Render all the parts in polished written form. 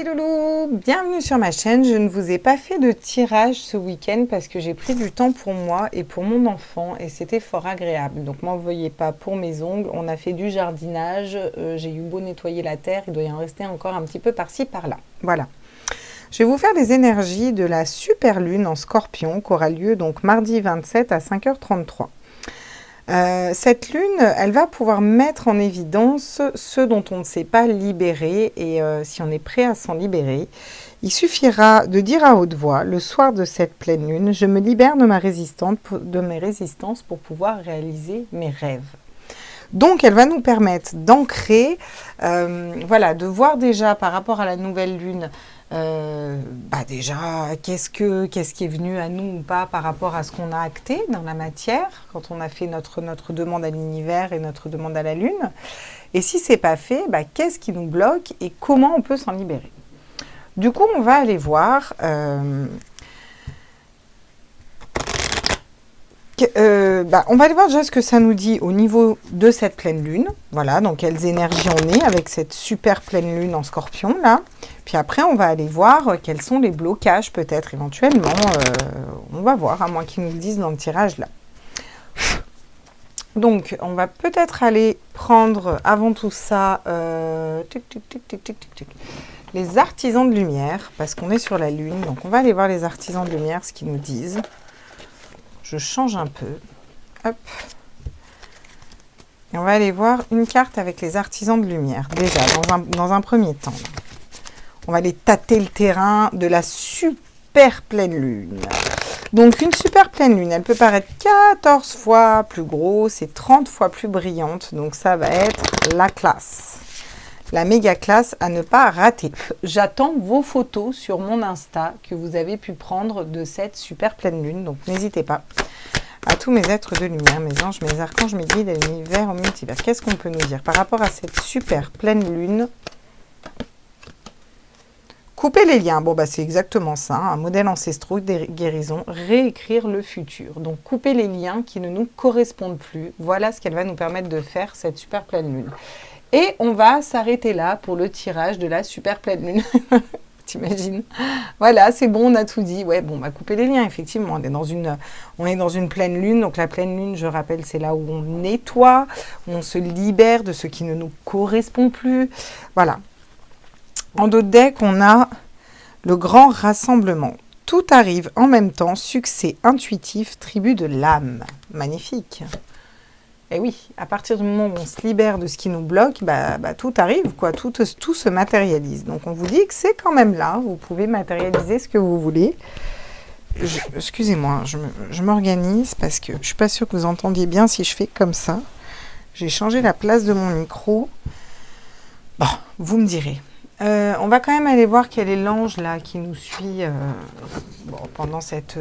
loulous, bienvenue sur ma chaîne. Je ne vous ai pas fait de tirage ce week-end parce que j'ai pris du temps pour moi et pour mon enfant et c'était fort agréable. Donc m'en veuillez pas pour mes ongles, on a fait du jardinage, j'ai eu beau nettoyer la terre, il doit y en rester encore un petit peu par-ci par-là. Voilà. Je vais vous faire les énergies de la super lune en scorpion qui aura lieu donc mardi 27 à 5h33. Cette lune, elle va pouvoir mettre en évidence ce dont on ne s'est pas libéré et si on est prêt à s'en libérer, il suffira de dire à haute voix, le soir de cette pleine lune, je me libère de mes résistances pour pouvoir réaliser mes rêves. Donc, elle va nous permettre d'ancrer, voilà, de voir déjà par rapport à la nouvelle lune, déjà, qu'est-ce qui est venu à nous ou pas par rapport à ce qu'on a acté dans la matière, quand on a fait notre demande à l'univers et notre demande à la lune. Et si c'est pas fait, qu'est-ce qui nous bloque et comment on peut s'en libérer. Du coup, on va aller voir... on va aller voir déjà ce que ça nous dit au niveau de cette pleine lune. Voilà, donc quelles énergies on est avec cette super pleine lune en scorpion là. Puis après, on va aller voir quels sont les blocages peut-être éventuellement. On va voir, à moins qu'ils nous le disent dans le tirage là. Donc, on va peut-être aller prendre avant tout ça les artisans de lumière, parce qu'on est sur la lune. Donc, on va aller voir les artisans de lumière, ce qu'ils nous disent. Je change un peu. Hop. Et on va aller voir une carte avec les artisans de lumière. Déjà, dans un premier temps. On va aller tâter le terrain de la super pleine lune. Donc, une super pleine lune, elle peut paraître 14 fois plus grosse et 30 fois plus brillante. Donc, ça va être la classe. La méga classe à ne pas rater. J'attends vos photos sur mon Insta que vous avez pu prendre de cette super pleine lune. Donc, n'hésitez pas. À tous mes êtres de lumière, mes anges, mes archanges, mes guides, à l'univers, au multivers. Qu'est-ce qu'on peut nous dire par rapport à cette super pleine lune? Couper les liens, c'est exactement ça, un modèle ancestraux, des guérisons, réécrire le futur. Donc, couper les liens qui ne nous correspondent plus. Voilà ce qu'elle va nous permettre de faire, cette super pleine lune. Et on va s'arrêter là pour le tirage de la super pleine lune. T'imagines? Voilà, c'est bon, on a tout dit. Ouais, couper les liens, effectivement. On est dans une pleine lune. Donc, la pleine lune, je rappelle, c'est là où on nettoie, où on se libère de ce qui ne nous correspond plus. Voilà. En d'autres decks, on a le grand rassemblement. Tout arrive en même temps, succès intuitif, tribu de l'âme. Magnifique. Et oui, à partir du moment où on se libère de ce qui nous bloque, tout arrive, quoi. Tout se matérialise. Donc, on vous dit que c'est quand même là. Vous pouvez matérialiser ce que vous voulez. Excusez-moi, je m'organise parce que je ne suis pas sûre que vous entendiez bien si je fais comme ça. J'ai changé la place de mon micro. Bon, vous me direz. On va quand même aller voir quel est l'ange là qui nous suit pendant cette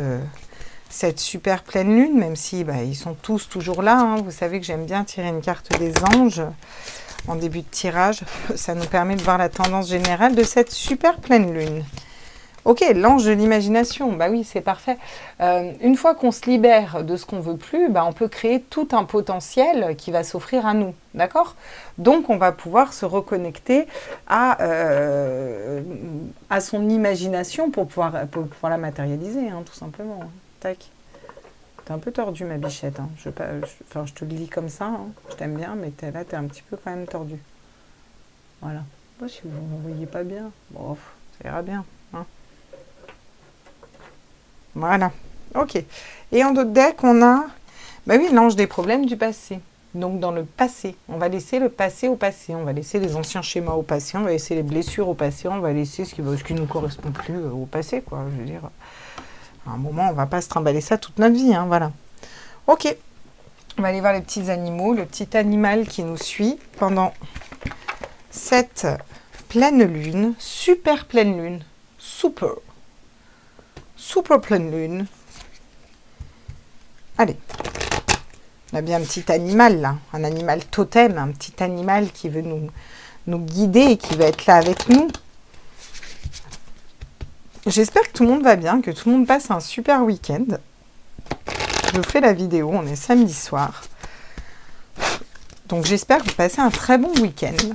super pleine lune, même si ils sont tous toujours là. Hein. Vous savez que j'aime bien tirer une carte des anges en début de tirage. Ça nous permet de voir la tendance générale de cette super pleine lune. Ok, l'ange de l'imagination, oui, c'est parfait. Une fois qu'on se libère de ce qu'on veut plus, on peut créer tout un potentiel qui va s'offrir à nous, d'accord? Donc, on va pouvoir se reconnecter à son imagination pour pouvoir la matérialiser, hein, tout simplement. Tac. T'es un peu tordu, ma bichette. Hein. Je te le dis comme ça, hein. Je t'aime bien, mais t'es un petit peu quand même tordu. Voilà. Si vous ne voyez pas bien, ça ira bien. Hein. Voilà, ok. Et en d'autres decks, on a, l'ange des problèmes du passé. Donc, dans le passé, on va laisser le passé au passé. On va laisser les anciens schémas au passé. On va laisser les blessures au passé. On va laisser ce qui ne nous correspond plus au passé, quoi. Je veux dire, à un moment, on ne va pas se trimballer ça toute notre vie, hein, voilà. Ok. On va aller voir les petits animaux, le petit animal qui nous suit pendant cette pleine lune, super pleine lune, super pleine lune. Allez, on a bien un petit animal là, un animal totem, un petit animal qui veut nous guider et qui va être là avec nous. J'espère que tout le monde va bien, que tout le monde passe un super week-end. Je fais la vidéo, on est samedi soir. Donc j'espère que vous passez un très bon week-end.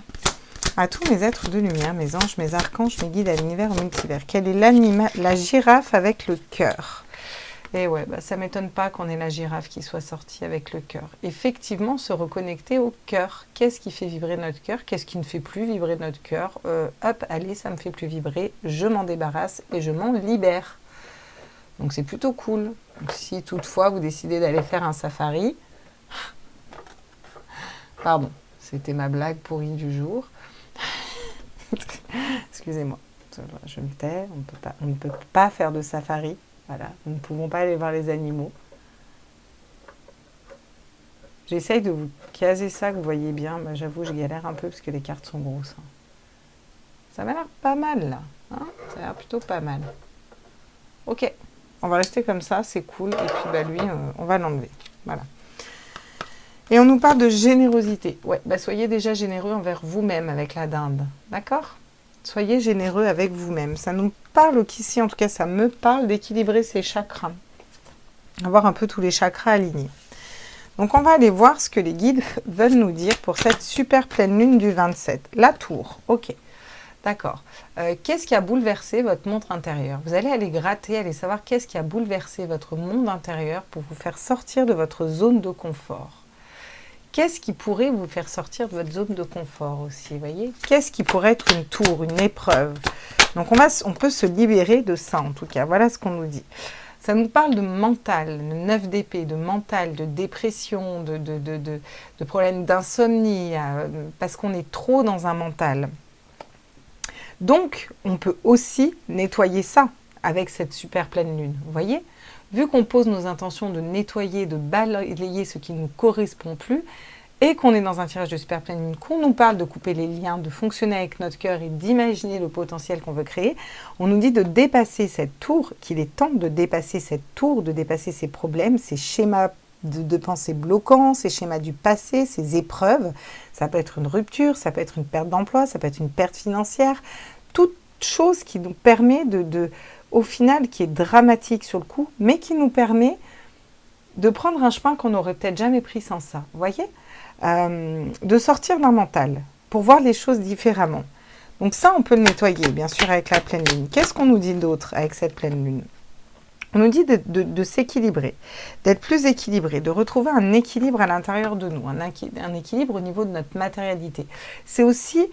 À tous mes êtres de lumière, mes anges, mes archanges, mes guides à l'univers, au multivers. Quel est la girafe avec le cœur? Et ouais, bah, ça ne m'étonne pas qu'on ait la girafe qui soit sortie avec le cœur. Effectivement, se reconnecter au cœur. Qu'est-ce qui fait vibrer notre cœur? Qu'est-ce qui ne fait plus vibrer notre cœur? Hop, allez, ça me fait plus vibrer. Je m'en débarrasse et je m'en libère. Donc c'est plutôt cool. Donc, si toutefois vous décidez d'aller faire un safari... Pardon, c'était ma blague pourrie du jour. Excusez-moi, je me tais, on ne peut pas faire de safari, voilà, nous ne pouvons pas aller voir les animaux. J'essaye de vous caser ça, que vous voyez bien, bah, j'avoue je galère un peu parce que les cartes sont grosses. Hein. Ça m'a l'air pas mal là, hein, ça a l'air plutôt pas mal. Ok, on va rester comme ça, c'est cool, et puis bah, lui, on va l'enlever, voilà. Et on nous parle de générosité. Ouais, bah soyez déjà généreux envers vous-même avec la dinde. D'accord? Soyez généreux avec vous-même. Ça nous parle ici, en tout cas, ça me parle d'équilibrer ses chakras. Avoir un peu tous les chakras alignés. Donc, on va aller voir ce que les guides veulent nous dire pour cette super pleine lune du 27. La tour. Ok. D'accord. Qu'est-ce qui a bouleversé votre monde intérieur? Vous allez aller gratter, aller savoir qu'est-ce qui a bouleversé votre monde intérieur pour vous faire sortir de votre zone de confort. Qu'est-ce qui pourrait vous faire sortir de votre zone de confort aussi, voyez? Qu'est-ce qui pourrait être une tour, une épreuve? Donc, on peut se libérer de ça, en tout cas. Voilà ce qu'on nous dit. Ça nous parle de mental, de 9 d'épée, de mental, de dépression, de problèmes d'insomnie, parce qu'on est trop dans un mental. Donc, on peut aussi nettoyer ça avec cette super pleine lune, vous voyez? Vu qu'on pose nos intentions de nettoyer, de balayer ce qui ne nous correspond plus, et qu'on est dans un tirage de super pleine lune, qu'on nous parle de couper les liens, de fonctionner avec notre cœur et d'imaginer le potentiel qu'on veut créer, on nous dit de dépasser cette tour, qu'il est temps de dépasser cette tour, de dépasser ces problèmes, ces schémas de pensée bloquants, ces schémas du passé, ces épreuves. Ça peut être une rupture, ça peut être une perte d'emploi, ça peut être une perte financière, toute chose qui nous permet au final, qui est dramatique sur le coup, mais qui nous permet de prendre un chemin qu'on n'aurait peut-être jamais pris sans ça, vous voyez, de sortir d'un mental, pour voir les choses différemment. Donc ça, on peut le nettoyer, bien sûr, avec la pleine lune. Qu'est-ce qu'on nous dit d'autre avec cette pleine lune? On nous dit de s'équilibrer, d'être plus équilibré, de retrouver un équilibre à l'intérieur de nous, un équilibre au niveau de notre matérialité. C'est aussi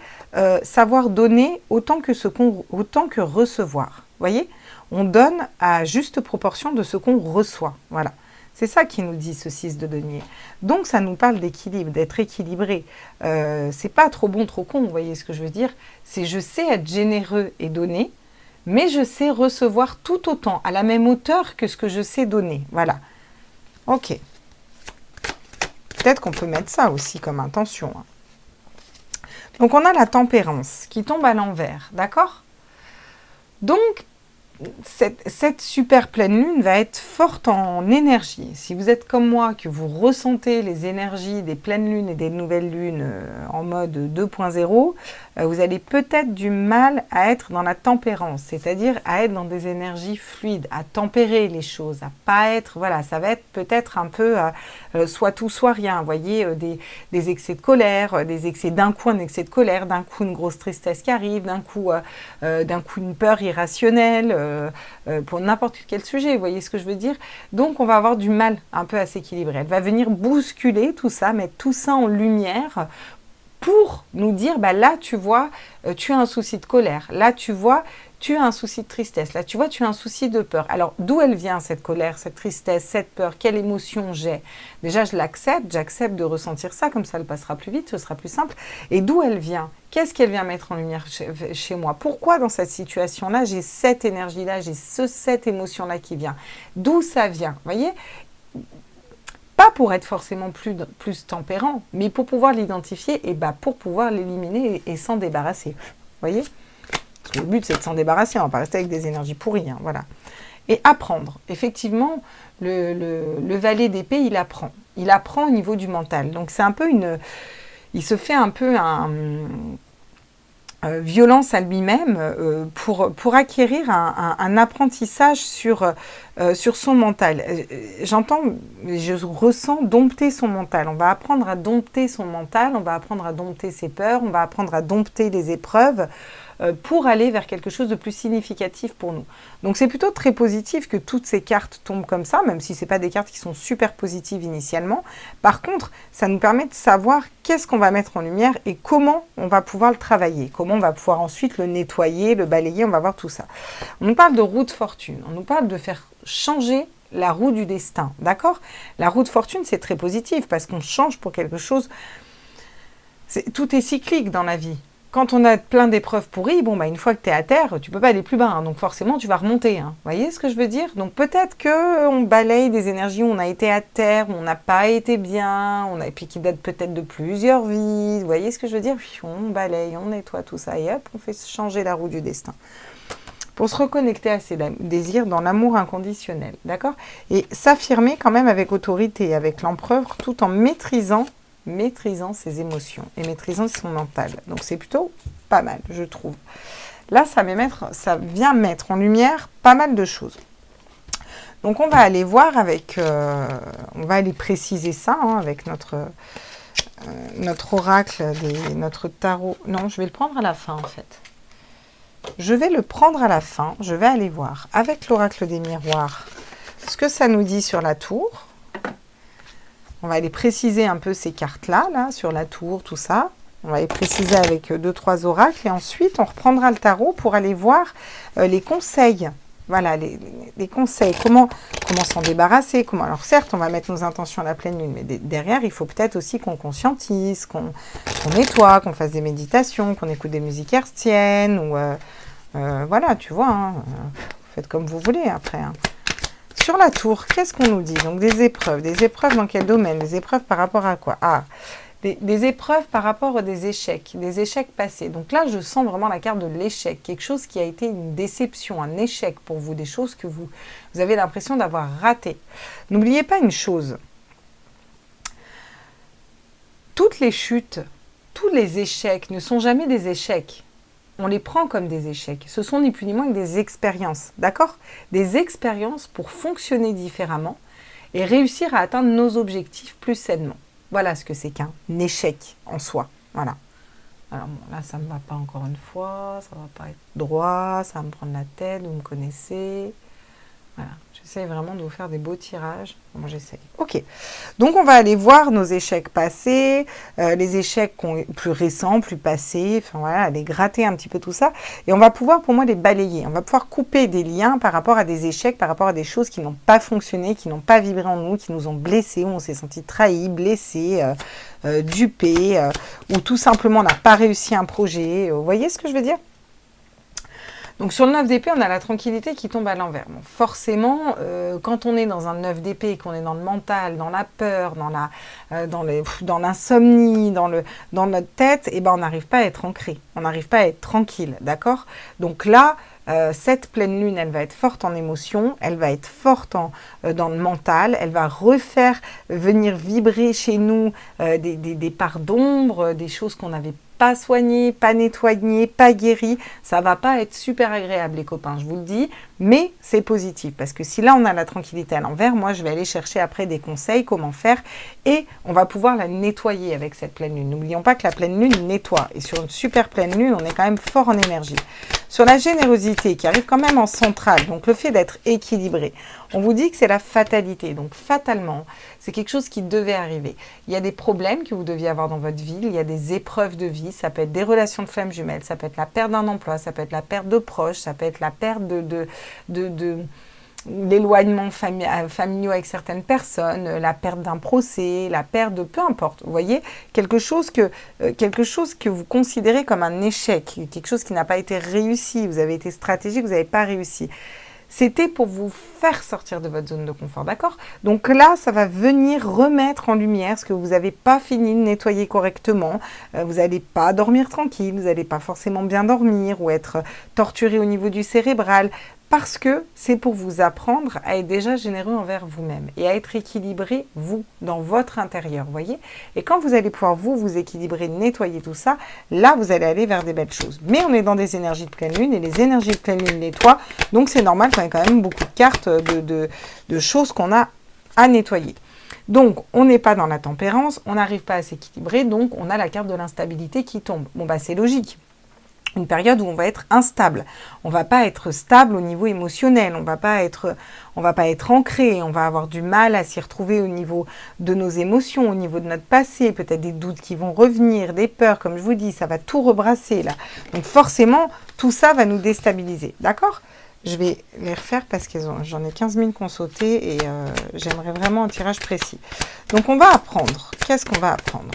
savoir donner autant que recevoir, vous voyez? On donne à juste proportion de ce qu'on reçoit. Voilà. C'est ça qui nous dit ce 6 de denier. Donc, ça nous parle d'équilibre, d'être équilibré. C'est pas trop bon, trop con, vous voyez ce que je veux dire? C'est je sais être généreux et donner, mais je sais recevoir tout autant, à la même hauteur que ce que je sais donner. Voilà. Ok. Peut-être qu'on peut mettre ça aussi comme intention. Hein. Donc, on a la tempérance qui tombe à l'envers. D'accord? Donc, cette super pleine lune va être forte en énergie. Si vous êtes comme moi, que vous ressentez les énergies des pleines lunes et des nouvelles lunes en mode 2.0, vous allez peut-être du mal à être dans la tempérance, c'est-à-dire à être dans des énergies fluides, à tempérer les choses, à pas être, voilà, ça va être peut-être un peu soit tout, soit rien, vous voyez, des excès de colère, des excès d'un coup, un excès de colère, d'un coup une grosse tristesse qui arrive, d'un coup une peur irrationnelle, pour n'importe quel sujet, vous voyez ce que je veux dire? Donc on va avoir du mal un peu à s'équilibrer. Elle va venir bousculer tout ça, mettre tout ça en lumière pour nous dire, bah là tu vois, tu as un souci de colère, là tu vois, tu as un souci de tristesse, là tu vois, tu as un souci de peur. Alors d'où elle vient cette colère, cette tristesse, cette peur? Quelle émotion j'ai? Déjà je l'accepte, j'accepte de ressentir ça, comme ça elle passera plus vite, ce sera plus simple. Et d'où elle vient? Qu'est-ce qu'elle vient mettre en lumière chez moi? Pourquoi dans cette situation-là, j'ai cette énergie-là, j'ai cette émotion-là qui vient? D'où ça vient? Vous voyez? Pas pour être forcément plus tempérant, mais pour pouvoir l'identifier et bah pour pouvoir l'éliminer et s'en débarrasser. Vous voyez? Parce que le but, c'est de s'en débarrasser, on ne va pas rester avec des énergies pourries. Hein, voilà. Et apprendre. Effectivement, le valet d'épée, il apprend. Il apprend au niveau du mental. Donc, c'est un peu il se fait un peu violence à lui-même pour acquérir un apprentissage sur son mental. J'entends, je ressens dompter son mental. On va apprendre à dompter son mental, on va apprendre à dompter ses peurs, on va apprendre à dompter les épreuves pour aller vers quelque chose de plus significatif pour nous. Donc c'est plutôt très positif que toutes ces cartes tombent comme ça, même si ce n'est pas des cartes qui sont super positives initialement. Par contre, ça nous permet de savoir qu'est-ce qu'on va mettre en lumière et comment on va pouvoir le travailler, comment on va pouvoir ensuite le nettoyer, le balayer, on va voir tout ça. On nous parle de roue de fortune, on nous parle de faire changer la roue du destin, d'accord? La roue de fortune, c'est très positif parce qu'on change pour quelque chose. Tout est cyclique dans la vie. Quand on a plein d'épreuves pourries, bon, bah, une fois que tu es à terre, tu peux pas aller plus bas. Hein, donc forcément, tu vas remonter. Hein. Vous voyez ce que je veux dire? Donc peut-être qu'on balaye des énergies où on a été à terre, où on n'a pas été bien, et puis qui datent peut-être de plusieurs vies. Vous voyez ce que je veux dire? On balaye, on nettoie tout ça et hop, on fait changer la roue du destin. Pour se reconnecter à ses désirs dans l'amour inconditionnel. D'accord? Et s'affirmer quand même avec autorité, avec l'empereur, tout en maîtrisant ses émotions et maîtrisant son mental. Donc c'est plutôt pas mal, je trouve. Là, ça vient mettre en lumière pas mal de choses. Donc on va aller voir avec... on va aller préciser ça hein, avec notre oracle, notre tarot. Non, je vais le prendre à la fin en fait. Je vais le prendre à la fin. Je vais aller voir avec l'oracle des miroirs ce que ça nous dit sur la tour. On va aller préciser un peu ces cartes-là, là, sur la tour, tout ça. On va les préciser avec 2-3 oracles. Et ensuite, on reprendra le tarot pour aller voir les conseils. Voilà, les conseils. Comment s'en débarrasser. Alors certes, on va mettre nos intentions à la pleine lune. Mais derrière, il faut peut-être aussi qu'on conscientise, qu'on nettoie, qu'on fasse des méditations, qu'on écoute des musiques hertziennes. Ou, voilà, tu vois. Hein, faites comme vous voulez après. Hein. Sur la tour, qu'est-ce qu'on nous dit? Donc des épreuves dans quel domaine? Des épreuves par rapport à quoi? Ah, des épreuves par rapport à des échecs passés. Donc là, je sens vraiment la carte de l'échec, quelque chose qui a été une déception, un échec pour vous, des choses que vous avez l'impression d'avoir ratées. N'oubliez pas une chose, toutes les chutes, tous les échecs ne sont jamais des échecs. On les prend comme des échecs. Ce sont ni plus ni moins que des expériences, d'accord? Des expériences pour fonctionner différemment et réussir à atteindre nos objectifs plus sainement. Voilà ce que c'est qu'un échec en soi. Voilà. Alors bon, là, ça ne me va pas encore une fois, ça ne va pas être droit, ça va me prendre la tête, vous me connaissez. Voilà, j'essaye vraiment de vous faire des beaux tirages. Moi, j'essaye. Ok, donc on va aller voir nos échecs passés, les échecs plus récents, plus passés, enfin voilà, aller gratter un petit peu tout ça. Et on va pouvoir, pour moi, les balayer. On va pouvoir couper des liens par rapport à des échecs, par rapport à des choses qui n'ont pas fonctionné, qui n'ont pas vibré en nous, qui nous ont blessés, où on s'est senti trahi, blessé, dupé, ou tout simplement on n'a pas réussi un projet. Vous voyez ce que je veux dire? Donc sur le 9 d'épée, on a la tranquillité qui tombe à l'envers. Bon, forcément, quand on est dans un 9 d'épée et qu'on est dans le mental, dans la peur, dans l'insomnie, dans notre tête, eh ben, on n'arrive pas à être ancré, on n'arrive pas à être tranquille, d'accord? Donc là, cette pleine lune, elle va être forte en émotion, elle va être forte dans le mental, elle va refaire venir vibrer chez nous des parts d'ombre, des choses qu'on n'avait pas soigné, pas nettoyé, pas guéri, ça va pas être super agréable les copains, je vous le dis, mais c'est positif parce que si là on a la tranquillité à l'envers, moi je vais aller chercher après des conseils, comment faire et on va pouvoir la nettoyer avec cette pleine lune. N'oublions pas que la pleine lune nettoie et sur une super pleine lune, on est quand même fort en énergie. Sur la générosité qui arrive quand même en centrale, donc le fait d'être équilibré, on vous dit que c'est la fatalité, donc fatalement, c'est quelque chose qui devait arriver. Il y a des problèmes que vous deviez avoir dans votre vie, il y a des épreuves de vie, ça peut être des relations de flammes jumelles, ça peut être la perte d'un emploi, ça peut être la perte de proches, ça peut être la perte de l'éloignement familial avec certaines personnes, la perte d'un procès, la perte de peu importe. Vous voyez, quelque chose que vous considérez comme un échec, quelque chose qui n'a pas été réussi, vous avez été stratégique, vous n'avez pas réussi. C'était pour vous faire sortir de votre zone de confort, d'accord? Donc là, ça va venir remettre en lumière ce que vous n'avez pas fini de nettoyer correctement. Vous n'allez pas dormir tranquille, vous n'allez pas forcément bien dormir ou être torturé au niveau du cérébral. Parce que c'est pour vous apprendre à être déjà généreux envers vous-même et à être équilibré, vous, dans votre intérieur, voyez. Et quand vous allez pouvoir vous équilibrer, nettoyer tout ça, là, vous allez aller vers des belles choses. Mais on est dans des énergies de pleine lune et les énergies de pleine lune nettoient. Donc, c'est normal qu'on ait quand même beaucoup de cartes de choses qu'on a à nettoyer. Donc, on n'est pas dans la tempérance, on n'arrive pas à s'équilibrer, donc on a la carte de l'instabilité qui tombe. Bon, bah, c'est logique. Une période où on va être instable. On va pas être stable au niveau émotionnel, on va pas être ancré, on va avoir du mal à s'y retrouver au niveau de nos émotions, au niveau de notre passé, peut-être des doutes qui vont revenir, des peurs, comme je vous dis, ça va tout rebrasser là. Donc forcément, tout ça va nous déstabiliser, d'accord ? Je vais les refaire parce que j'en ai 15 000 qui ont sauté et j'aimerais vraiment un tirage précis. Donc on va apprendre. Qu'est-ce qu'on va apprendre ?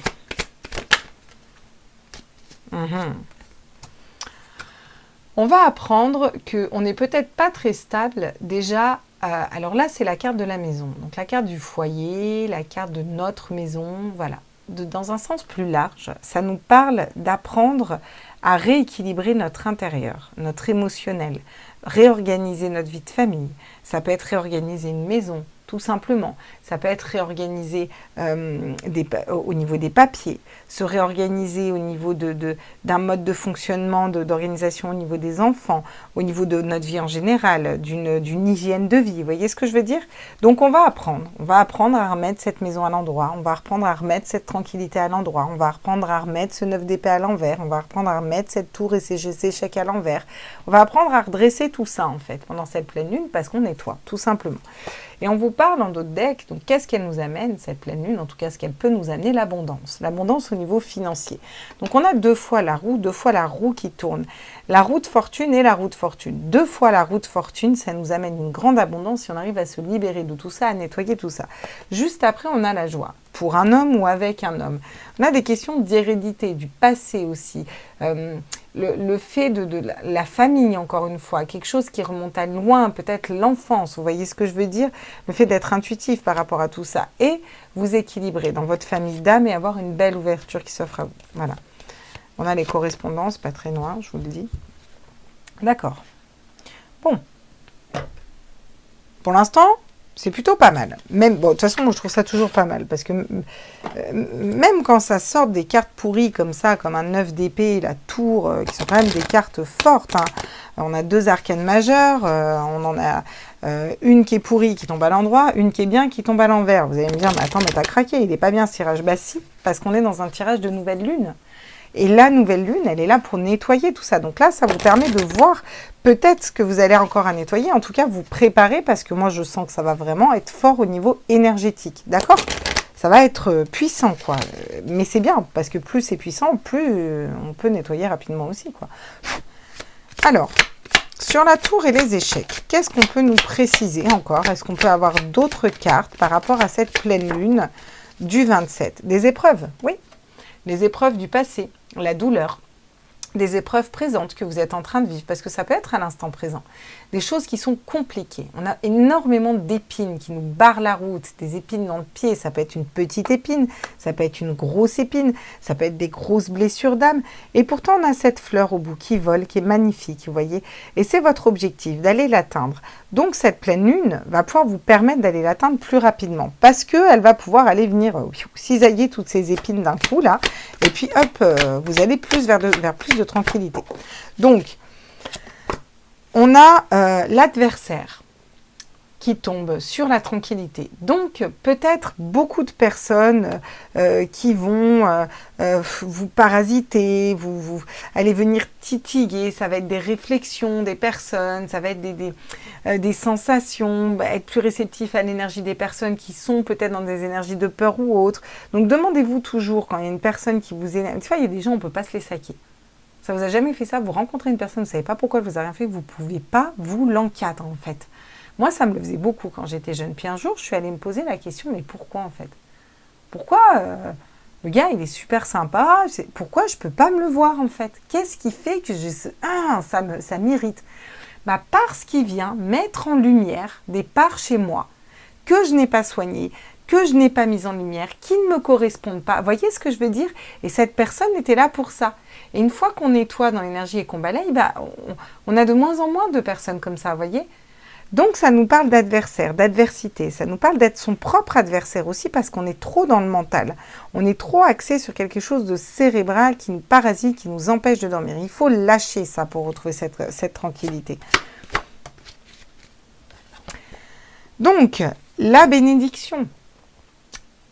On va apprendre qu'on n'est peut-être pas très stable déjà. Alors là, c'est la carte de la maison. Donc la carte du foyer, la carte de notre maison, voilà. Dans un sens plus large, ça nous parle d'apprendre à rééquilibrer notre intérieur, notre émotionnel, réorganiser notre vie de famille. Ça peut être réorganiser une maison, tout simplement. Ça peut être réorganiser au niveau des papiers, se réorganiser au niveau d'un mode de fonctionnement, d'organisation au niveau des enfants, au niveau de notre vie en général, d'une hygiène de vie. Vous voyez ce que je veux dire ? Donc on va apprendre. On va apprendre à remettre cette maison à l'endroit. On va apprendre à remettre cette tranquillité à l'endroit. On va apprendre à remettre ce 9 d'épée à l'envers. On va apprendre à remettre cette tour et ces échecs à l'envers. On va apprendre à redresser tout ça en fait pendant cette pleine lune parce qu'on nettoie, tout simplement. Et on vous parle en d'autres decks, donc qu'est-ce qu'elle nous amène, cette pleine lune, en tout cas ce qu'elle peut nous amener, l'abondance. L'abondance au niveau financier. Donc on a deux fois la roue qui tourne. La roue de fortune et la roue de fortune. Deux fois la roue de fortune, ça nous amène une grande abondance si on arrive à se libérer de tout ça, à nettoyer tout ça. Juste après, on a la joie. Pour un homme ou avec un homme. On a des questions d'hérédité, du passé aussi. Le fait de la famille, encore une fois, quelque chose qui remonte à loin, peut-être l'enfance, vous voyez ce que je veux dire ? Le fait d'être intuitif par rapport à tout ça et vous équilibrer dans votre famille d'âme et avoir une belle ouverture qui s'offre à vous. Voilà. On a les correspondances, pas très noires, je vous le dis. D'accord. Bon. Pour l'instant, c'est plutôt pas mal. Même, bon, de toute façon, moi, je trouve ça toujours pas mal. Parce que même quand ça sort des cartes pourries comme ça, comme un 9 d'épée, la tour, qui sont quand même des cartes fortes. Hein. On a deux arcanes majeures. On en a une qui est pourrie, qui tombe à l'endroit. Une qui est bien, qui tombe à l'envers. Vous allez me dire, mais attends, mais t'as craqué. Il n'est pas bien ce tirage. Bah si, parce qu'on est dans un tirage de nouvelle lune. Et la nouvelle lune, elle est là pour nettoyer tout ça. Donc là, ça vous permet de voir peut-être ce que vous allez encore à nettoyer. En tout cas, vous préparez parce que moi, je sens que ça va vraiment être fort au niveau énergétique. D'accord ? Ça va être puissant, quoi. Mais c'est bien, parce que plus c'est puissant, plus on peut nettoyer rapidement aussi, quoi. Alors, sur la tour et les échecs, qu'est-ce qu'on peut nous préciser encore ? Est-ce qu'on peut avoir d'autres cartes par rapport à cette pleine lune du 27 ? Des épreuves, oui. Les épreuves du passé, la douleur, des épreuves présentes que vous êtes en train de vivre, parce que ça peut être à l'instant présent, des choses qui sont compliquées. On a énormément d'épines qui nous barrent la route, des épines dans le pied, ça peut être une petite épine, ça peut être une grosse épine, ça peut être des grosses blessures d'âme, et pourtant on a cette fleur au bout qui vole, qui est magnifique, vous voyez, et c'est votre objectif, d'aller l'atteindre. Donc cette pleine lune va pouvoir vous permettre d'aller l'atteindre plus rapidement, parce qu'elle va pouvoir aller venir cisailler toutes ces épines d'un coup, là, et puis hop, vous allez plus vers plus de tranquillité. Donc, on a l'adversaire qui tombe sur la tranquillité. Donc, peut-être beaucoup de personnes qui vont vous parasiter, vous allez venir titiller, ça va être des réflexions des personnes, ça va être des sensations, être plus réceptif à l'énergie des personnes qui sont peut-être dans des énergies de peur ou autres. Donc, demandez-vous toujours, quand il y a une personne qui vous énerve, tu vois, il y a des gens, on ne peut pas se les saquer. Ça vous a jamais fait ça? Vous rencontrez une personne, vous ne savez pas pourquoi elle vous a rien fait, vous ne pouvez pas vous l'encadrer en fait. Moi, ça me le faisait beaucoup quand j'étais jeune. Puis un jour, je suis allée me poser la question, mais pourquoi en fait? Pourquoi le gars, il est super sympa, pourquoi je ne peux pas me le voir en fait? Qu'est-ce qui fait que ça m'irrite? Parce qu'il vient mettre en lumière des parts chez moi que je n'ai pas soignées, que je n'ai pas mises en lumière, qui ne me correspondent pas. Voyez ce que je veux dire? Et cette personne était là pour ça. Et une fois qu'on nettoie dans l'énergie et qu'on balaye, on a de moins en moins de personnes comme ça, voyez? Donc ça nous parle d'adversaire, d'adversité, ça nous parle d'être son propre adversaire aussi parce qu'on est trop dans le mental. On est trop axé sur quelque chose de cérébral qui nous parasite, qui nous empêche de dormir. Il faut lâcher ça pour retrouver cette tranquillité. Donc, la bénédiction,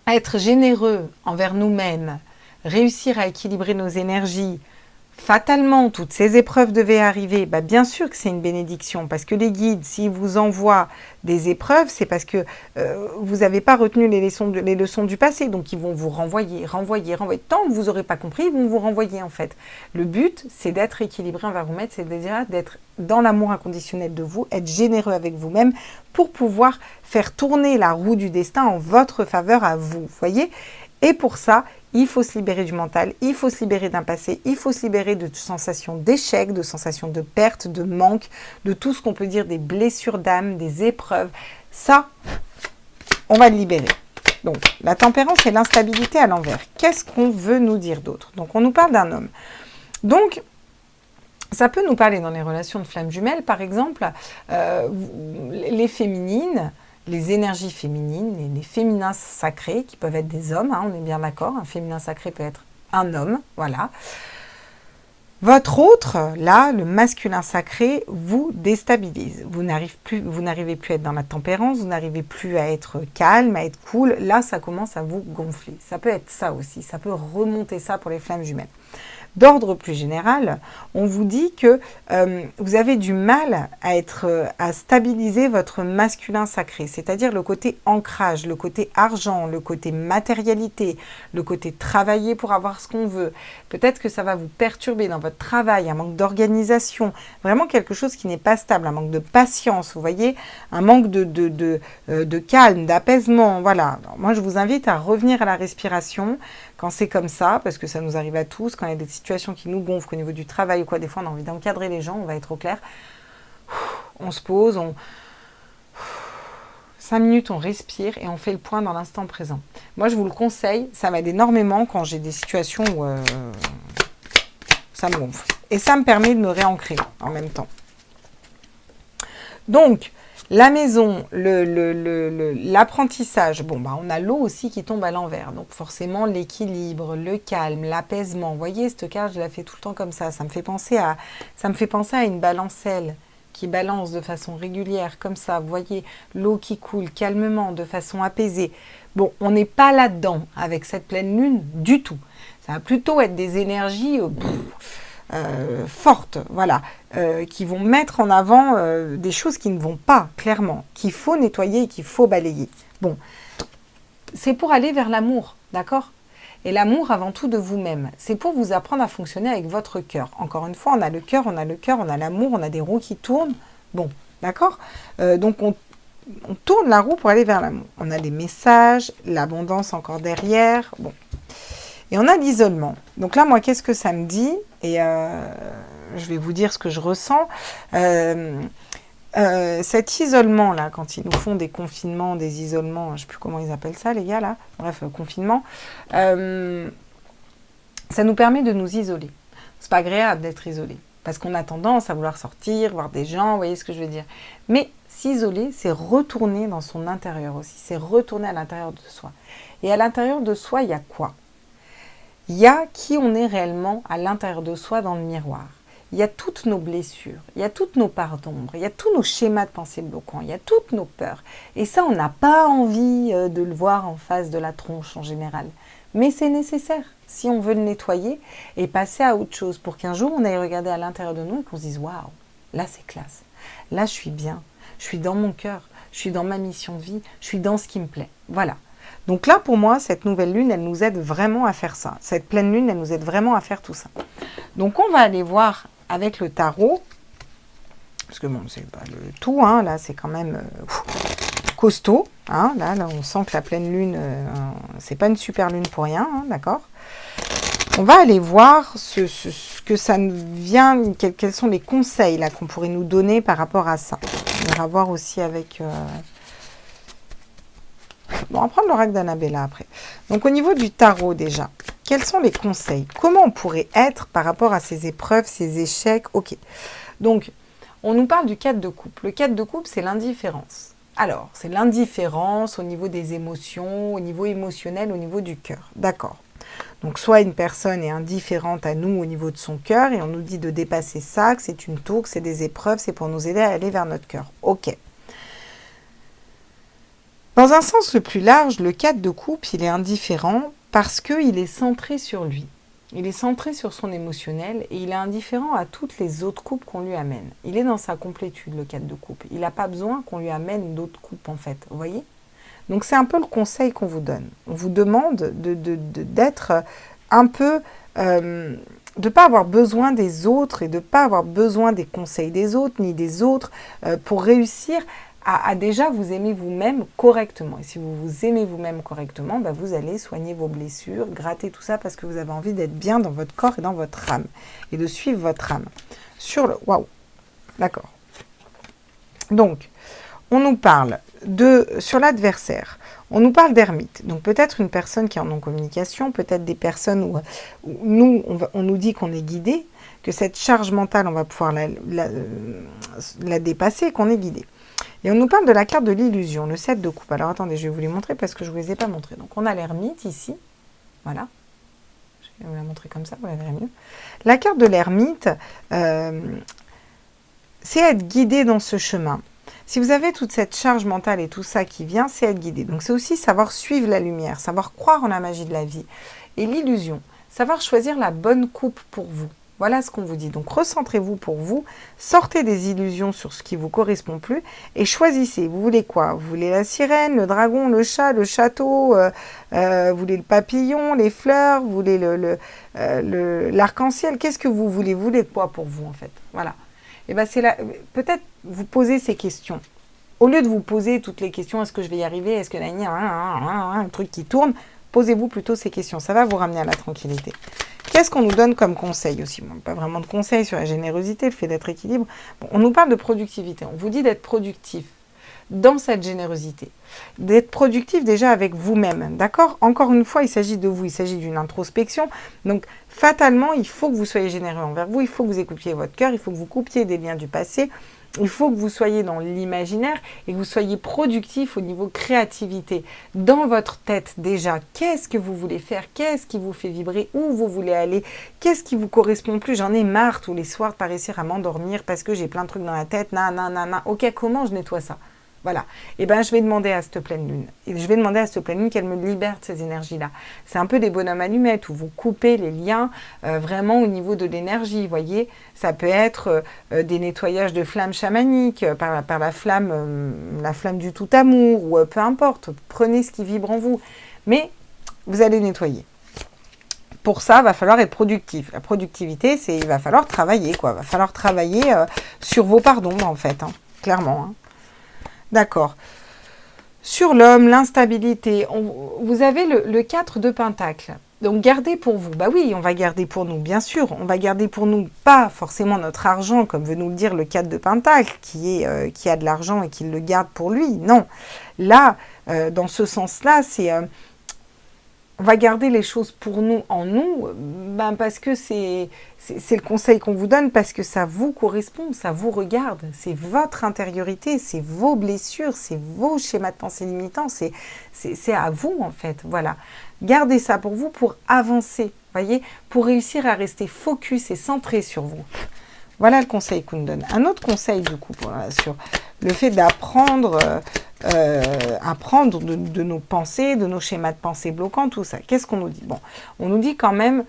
être généreux envers nous-mêmes, réussir à équilibrer nos énergies, fatalement, toutes ces épreuves devaient arriver. Bien sûr que c'est une bénédiction, parce que les guides, s'ils vous envoient des épreuves, c'est parce que vous n'avez pas retenu les leçons du passé. Donc, ils vont vous renvoyer. Tant que vous n'aurez pas compris, ils vont vous renvoyer, en fait. Le but, c'est d'être équilibré envers vous-même, c'est déjà d'être dans l'amour inconditionnel de vous, être généreux avec vous-même pour pouvoir faire tourner la roue du destin en votre faveur à vous, voyez? Et pour ça, il faut se libérer du mental, il faut se libérer d'un passé, il faut se libérer de sensations d'échec, de sensations de perte, de manque, de tout ce qu'on peut dire des blessures d'âme, des épreuves. Ça, on va le libérer. Donc, la tempérance et l'instabilité à l'envers. Qu'est-ce qu'on veut nous dire d'autre? Donc, on nous parle d'un homme. Donc, ça peut nous parler dans les relations de flammes jumelles, par exemple, les féminines, les énergies féminines, les féminins sacrés, qui peuvent être des hommes, on est bien d'accord, un féminin sacré peut être un homme, voilà. Votre autre, là, le masculin sacré, vous déstabilise. Vous n'arrivez plus à être dans la tempérance, vous n'arrivez plus à être calme, à être cool. Là, ça commence à vous gonfler. Ça peut être ça aussi, ça peut remonter ça pour les flammes jumelles. D'ordre plus général, on vous dit que vous avez du mal à stabiliser votre masculin sacré, c'est-à-dire le côté ancrage, le côté argent, le côté matérialité, le côté travailler pour avoir ce qu'on veut. Peut-être que ça va vous perturber dans votre travail, un manque d'organisation, vraiment quelque chose qui n'est pas stable, un manque de patience, vous voyez, un manque de calme, d'apaisement, voilà. Alors, moi, je vous invite à revenir à la respiration, quand c'est comme ça, parce que ça nous arrive à tous, quand il y a des situations qui nous gonflent au niveau du travail ou quoi, des fois on a envie d'encadrer les gens, on va être au clair, on se pose, 5 minutes, on respire et on fait le point dans l'instant présent. Moi, je vous le conseille, ça m'aide énormément quand j'ai des situations où ça me gonfle. Et ça me permet de me réancrer en même temps. Donc, la maison, l'apprentissage, on a l'eau aussi qui tombe à l'envers. Donc forcément, l'équilibre, le calme, l'apaisement. Vous voyez, cette carte, je la fais tout le temps comme ça. Ça me fait penser à une balancelle qui balance de façon régulière, comme ça. Vous voyez, l'eau qui coule calmement, de façon apaisée. Bon, on n'est pas là-dedans avec cette pleine lune du tout. Ça va plutôt être des énergies... fortes, voilà, qui vont mettre en avant des choses qui ne vont pas, clairement, qu'il faut nettoyer et qu'il faut balayer. Bon, c'est pour aller vers l'amour, d'accord? Et l'amour avant tout de vous-même. C'est pour vous apprendre à fonctionner avec votre cœur. Encore une fois, on a le cœur, on a l'amour, on a des roues qui tournent. Bon, d'accord? Donc, on tourne la roue pour aller vers l'amour. On a des messages, l'abondance encore derrière, bon. Et on a l'isolement. Donc là, moi, qu'est-ce que ça me dit? Et je vais vous dire ce que je ressens. Cet isolement-là, quand ils nous font des confinements, des isolements, je ne sais plus comment ils appellent ça, les gars, là. Bref, confinement. Ça nous permet de nous isoler. C'est pas agréable d'être isolé. Parce qu'on a tendance à vouloir sortir, voir des gens, vous voyez ce que je veux dire. Mais s'isoler, c'est retourner dans son intérieur aussi. C'est retourner à l'intérieur de soi. Et à l'intérieur de soi, il y a quoi? Il y a qui on est réellement à l'intérieur de soi dans le miroir. Il y a toutes nos blessures, il y a toutes nos parts d'ombre, il y a tous nos schémas de pensée bloquants, il y a toutes nos peurs. Et ça, on n'a pas envie de le voir en face de la tronche en général. Mais c'est nécessaire si on veut le nettoyer et passer à autre chose pour qu'un jour on aille regarder à l'intérieur de nous et qu'on se dise « Waouh, là c'est classe, là je suis bien, je suis dans mon cœur, je suis dans ma mission de vie, je suis dans ce qui me plaît. » Voilà. Donc là, pour moi, cette nouvelle lune, elle nous aide vraiment à faire ça. Cette pleine lune, elle nous aide vraiment à faire tout ça. Donc, on va aller voir avec le tarot, parce que bon, c'est pas le tout, hein, là, c'est quand même costaud. Hein, là, on sent que la pleine lune, c'est pas une super lune pour rien, hein, d'accord? On va aller voir ce que ça vient, quels sont les conseils là qu'on pourrait nous donner par rapport à ça. On va voir aussi avec... Bon, on va prendre l'oracle d'Annabella après. Donc, au niveau du tarot, déjà, quels sont les conseils? Comment on pourrait être par rapport à ces épreuves, ces échecs? Ok. Donc, on nous parle du 4 de coupe. Le 4 de coupe, c'est l'indifférence. Alors, c'est l'indifférence au niveau des émotions, au niveau émotionnel, au niveau du cœur. D'accord. Donc, soit une personne est indifférente à nous au niveau de son cœur et on nous dit de dépasser ça, que c'est une tour, que c'est des épreuves, c'est pour nous aider à aller vers notre cœur. Ok. Dans un sens le plus large, le 4 de coupe, il est indifférent parce qu'il est centré sur lui. Il est centré sur son émotionnel et il est indifférent à toutes les autres coupes qu'on lui amène. Il est dans sa complétude, le 4 de coupe. Il n'a pas besoin qu'on lui amène d'autres coupes, en fait. Vous voyez? Donc, c'est un peu le conseil qu'on vous donne. On vous demande d'être un peu... de ne pas avoir besoin des autres et de ne pas avoir besoin des conseils des autres ni des autres pour réussir à déjà vous aimer vous-même correctement. Et si vous vous aimez vous-même correctement, bah vous allez soigner vos blessures, gratter tout ça parce que vous avez envie d'être bien dans votre corps et dans votre âme. Et de suivre votre âme. Sur le... Waouh. D'accord. Donc, on nous parle sur l'adversaire. On nous parle d'ermite. Donc, peut-être une personne qui est en non-communication, peut-être des personnes où nous, on nous dit qu'on est guidé, que cette charge mentale, on va pouvoir la dépasser, qu'on est guidé. Et on nous parle de la carte de l'illusion, le 7 de coupe. Alors attendez, je vais vous les montrer parce que je ne vous les ai pas montrés. Donc on a l'ermite ici, voilà. Je vais vous la montrer comme ça, vous la verrez mieux. La carte de l'ermite, c'est être guidé dans ce chemin. Si vous avez toute cette charge mentale et tout ça qui vient, c'est être guidé. Donc c'est aussi savoir suivre la lumière, savoir croire en la magie de la vie. Et l'illusion, savoir choisir la bonne coupe pour vous. Voilà ce qu'on vous dit. Donc, recentrez-vous pour vous, sortez des illusions sur ce qui vous correspond plus et choisissez. Vous voulez quoi? Vous voulez la sirène, le dragon, le chat, le château, vous voulez le papillon, les fleurs, vous voulez l'arc-en-ciel. Qu'est-ce que vous voulez? Vous voulez quoi pour vous, en fait? Voilà. Et bien, peut-être vous posez ces questions. Au lieu de vous poser toutes les questions, est-ce que je vais y arriver? Est-ce que un truc qui tourne? Posez-vous plutôt ces questions. Ça va vous ramener à la tranquillité. Qu'est-ce qu'on nous donne comme conseil aussi? Bon, pas vraiment de conseils sur la générosité, le fait d'être équilibre. Bon, on nous parle de productivité. On vous dit d'être productif dans cette générosité. D'être productif déjà avec vous-même. D'accord? Encore une fois, il s'agit de vous. Il s'agit d'une introspection. Donc, fatalement, il faut que vous soyez généreux envers vous. Il faut que vous écoutiez votre cœur. Il faut que vous coupiez des liens du passé. Il faut que vous soyez dans l'imaginaire et que vous soyez productif au niveau créativité. Dans votre tête déjà, qu'est-ce que vous voulez faire? Qu'est-ce qui vous fait vibrer? Où vous voulez aller? Qu'est-ce qui vous correspond plus? J'en ai marre tous les soirs de pas réussir à m'endormir parce que j'ai plein de trucs dans la tête. Ok, comment je nettoie ça? Voilà. Et bien, je vais demander à cette pleine lune. Et je vais demander à cette pleine lune qu'elle me libère de ces énergies-là. C'est un peu des bonhommes allumettes où vous coupez les liens vraiment au niveau de l'énergie. Vous voyez, ça peut être des nettoyages de flammes chamaniques par la flamme du tout amour ou peu importe. Prenez ce qui vibre en vous. Mais vous allez nettoyer. Pour ça, il va falloir être productif. La productivité, il va falloir travailler, quoi. Il va falloir travailler sur vos pardons, en fait, hein, clairement. Hein. D'accord. Sur l'homme, l'instabilité, vous avez le 4 de Pentacle. Donc, gardez pour vous. Bah oui, on va garder pour nous, bien sûr. On va garder pour nous, pas forcément notre argent, comme veut nous le dire le 4 de Pentacle, qui a de l'argent et qui le garde pour lui. Non. Là, dans ce sens-là, on va garder les choses pour nous, en nous, parce que c'est le conseil qu'on vous donne, parce que ça vous correspond, ça vous regarde, c'est votre intériorité, c'est vos blessures, c'est vos schémas de pensée limitants, c'est à vous en fait, voilà. Gardez ça pour vous pour avancer, voyez, pour réussir à rester focus et centré sur vous. Voilà le conseil qu'on nous donne. Un autre conseil du coup sur le fait d'apprendre de nos pensées, de nos schémas de pensée bloquants, tout ça. Qu'est-ce qu'on nous dit? Bon, on nous dit quand même,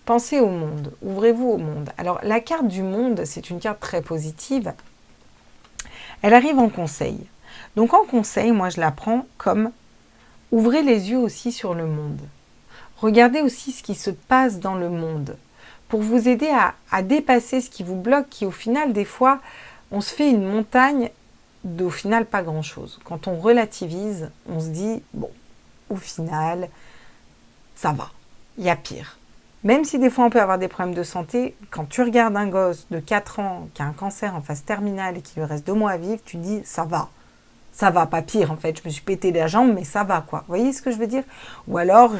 pensez au monde, ouvrez-vous au monde. Alors, la carte du monde, c'est une carte très positive. Elle arrive en conseil. Donc, en conseil, moi, je la prends comme ouvrez les yeux aussi sur le monde. Regardez aussi ce qui se passe dans le monde pour vous aider à dépasser ce qui vous bloque, qui au final, des fois, on se fait une montagne d'au final pas grand-chose. Quand on relativise, on se dit, bon, au final, ça va, il y a pire. Même si des fois on peut avoir des problèmes de santé, quand tu regardes un gosse de 4 ans qui a un cancer en phase terminale et qui lui reste 2 mois à vivre, tu dis, ça va, ça va, pas pire en fait, je me suis pété la jambe, mais ça va quoi. Vous voyez ce que je veux dire? Ou alors,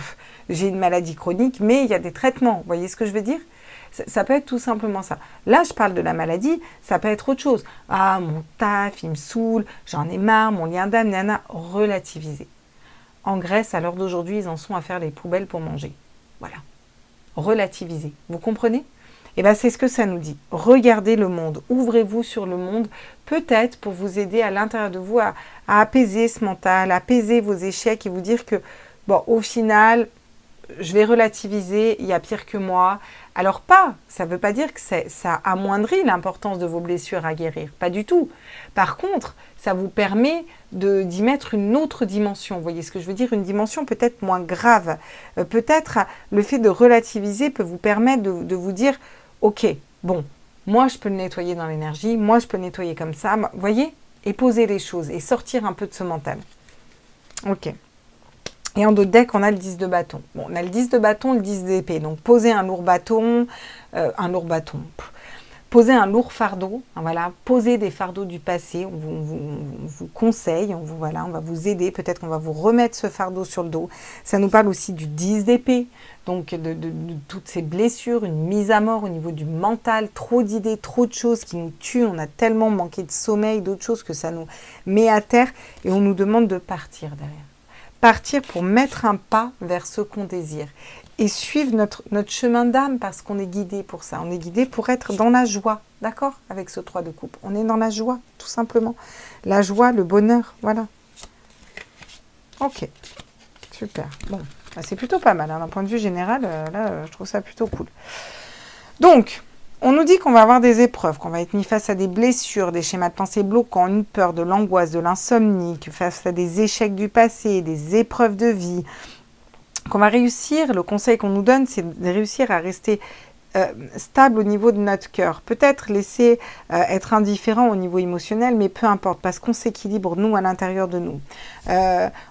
j'ai une maladie chronique, mais il y a des traitements. Vous voyez ce que je veux dire? Ça peut être tout simplement ça. Là, je parle de la maladie, ça peut être autre chose. Ah, mon taf, il me saoule, j'en ai marre, mon lien d'âme, nana, relativiser. En Grèce, à l'heure d'aujourd'hui, ils en sont à faire les poubelles pour manger. Voilà. Relativiser. Vous comprenez? Et bien, c'est ce que ça nous dit. Regardez le monde, ouvrez-vous sur le monde, peut-être pour vous aider à l'intérieur de vous à apaiser ce mental, apaiser vos échecs et vous dire que, bon, au final, je vais relativiser, il y a pire que moi. Alors ça ne veut pas dire que ça amoindrit l'importance de vos blessures à guérir, pas du tout. Par contre, ça vous permet d'y mettre une autre dimension. Vous voyez ce que je veux dire? Une dimension peut-être moins grave. Peut-être le fait de relativiser peut vous permettre de vous dire, ok, bon, moi je peux le nettoyer dans l'énergie, moi je peux le nettoyer comme ça, vous voyez? Et poser les choses et sortir un peu de ce mental. Ok. Et en d'autres decks, on a le 10 de bâton. Bon, on a le 10 de bâton, le 10 d'épée. Donc, posez un lourd bâton, posez un lourd fardeau. Voilà, posez des fardeaux du passé. On vous conseille, on va vous aider. Peut-être qu'on va vous remettre ce fardeau sur le dos. Ça nous parle aussi du 10 d'épée. Donc, de toutes ces blessures, une mise à mort au niveau du mental, trop d'idées, trop de choses qui nous tuent. On a tellement manqué de sommeil, d'autres choses que ça nous met à terre. Et on nous demande de partir derrière. Partir pour mettre un pas vers ce qu'on désire et suivre notre chemin d'âme parce qu'on est guidé pour ça. On est guidé pour être dans la joie, d'accord? Avec ce 3 de coupe. On est dans la joie, tout simplement. La joie, le bonheur, voilà. Ok, super. Bon, bah, c'est plutôt pas mal. Hein. D'un point de vue général, là, je trouve ça plutôt cool. Donc, on nous dit qu'on va avoir des épreuves, qu'on va être mis face à des blessures, des schémas de pensée bloquants, une peur, de l'angoisse, de l'insomnie, face à des échecs du passé, des épreuves de vie, qu'on va réussir, le conseil qu'on nous donne, c'est de réussir à rester stable au niveau de notre cœur. Peut-être laisser être indifférent au niveau émotionnel, mais peu importe, parce qu'on s'équilibre, nous, à l'intérieur de nous.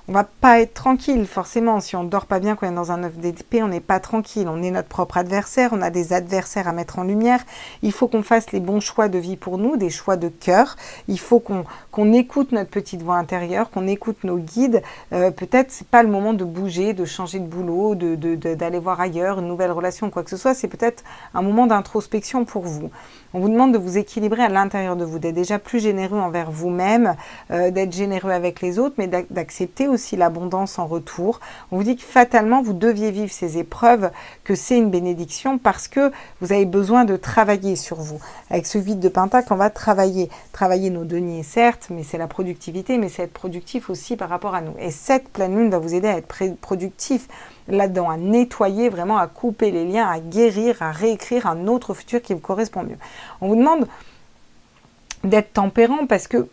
On va pas être tranquille, forcément. Si on dort pas bien, qu'on est dans un 9 d'épée, on n'est pas tranquille. On est notre propre adversaire, on a des adversaires à mettre en lumière. Il faut qu'on fasse les bons choix de vie pour nous, des choix de cœur. Il faut qu'on écoute notre petite voix intérieure, qu'on écoute nos guides. Peut-être c'est pas le moment de bouger, de changer de boulot, d'aller voir ailleurs, une nouvelle relation, quoi que ce soit. C'est peut-être un moment d'introspection pour vous. On vous demande de vous équilibrer à l'intérieur de vous, d'être déjà plus généreux envers vous-même, d'être généreux avec les autres, mais d'accepter aussi l'abondance en retour. On vous dit que fatalement, vous deviez vivre ces épreuves, que c'est une bénédiction parce que vous avez besoin de travailler sur vous. Avec ce 8 de Pentacle, on va travailler nos deniers, certes, mais c'est la productivité, mais c'est être productif aussi par rapport à nous. Et cette pleine lune va vous aider à être productif là-dedans, à nettoyer, vraiment à couper les liens, à guérir, à réécrire un autre futur qui vous correspond mieux. On vous demande d'être tempérant parce que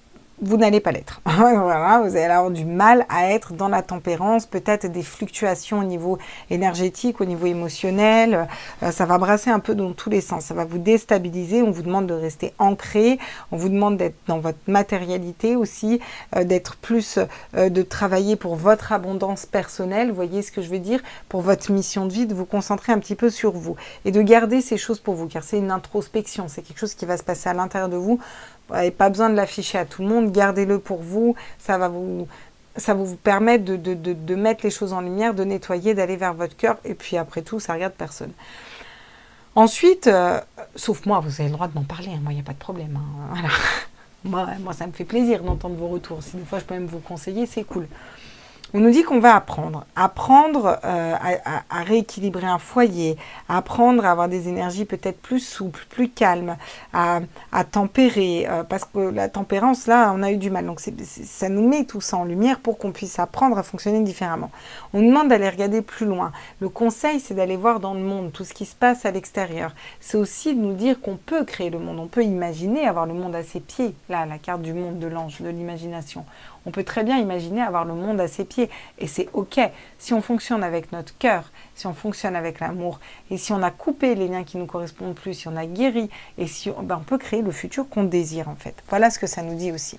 vous n'allez pas l'être. Voilà, vous allez avoir du mal à être dans la tempérance, peut-être des fluctuations au niveau énergétique, au niveau émotionnel. Ça va brasser un peu dans tous les sens. Ça va vous déstabiliser. On vous demande de rester ancré. On vous demande d'être dans votre matérialité aussi, d'être plus, de travailler pour votre abondance personnelle. Vous voyez ce que je veux dire? Pour votre mission de vie, de vous concentrer un petit peu sur vous et de garder ces choses pour vous, car c'est une introspection. C'est quelque chose qui va se passer à l'intérieur de vous. Vous n'avez pas besoin de l'afficher à tout le monde, gardez-le pour vous, ça va vous permettre de mettre les choses en lumière, de nettoyer, d'aller vers votre cœur, et puis après tout, ça ne regarde personne. Ensuite, sauf moi, vous avez le droit de m'en parler, hein, moi, il n'y a pas de problème. Hein, voilà. Moi, ça me fait plaisir d'entendre vos retours, si des fois je peux même vous conseiller, c'est cool. On nous dit qu'on va apprendre à rééquilibrer un foyer, à apprendre à avoir des énergies peut-être plus souples, plus calmes, à tempérer, parce que la tempérance, là, on a eu du mal. Donc, ça nous met tout ça en lumière pour qu'on puisse apprendre à fonctionner différemment. On nous demande d'aller regarder plus loin. Le conseil, c'est d'aller voir dans le monde tout ce qui se passe à l'extérieur. C'est aussi de nous dire qu'on peut créer le monde, on peut imaginer avoir le monde à ses pieds. Là, la carte du monde de l'ange, de l'imagination. On peut très bien imaginer avoir le monde à ses pieds et c'est ok si on fonctionne avec notre cœur, si on fonctionne avec l'amour et si on a coupé les liens qui nous correspondent plus, si on a guéri et si on peut créer le futur qu'on désire en fait. Voilà ce que ça nous dit aussi.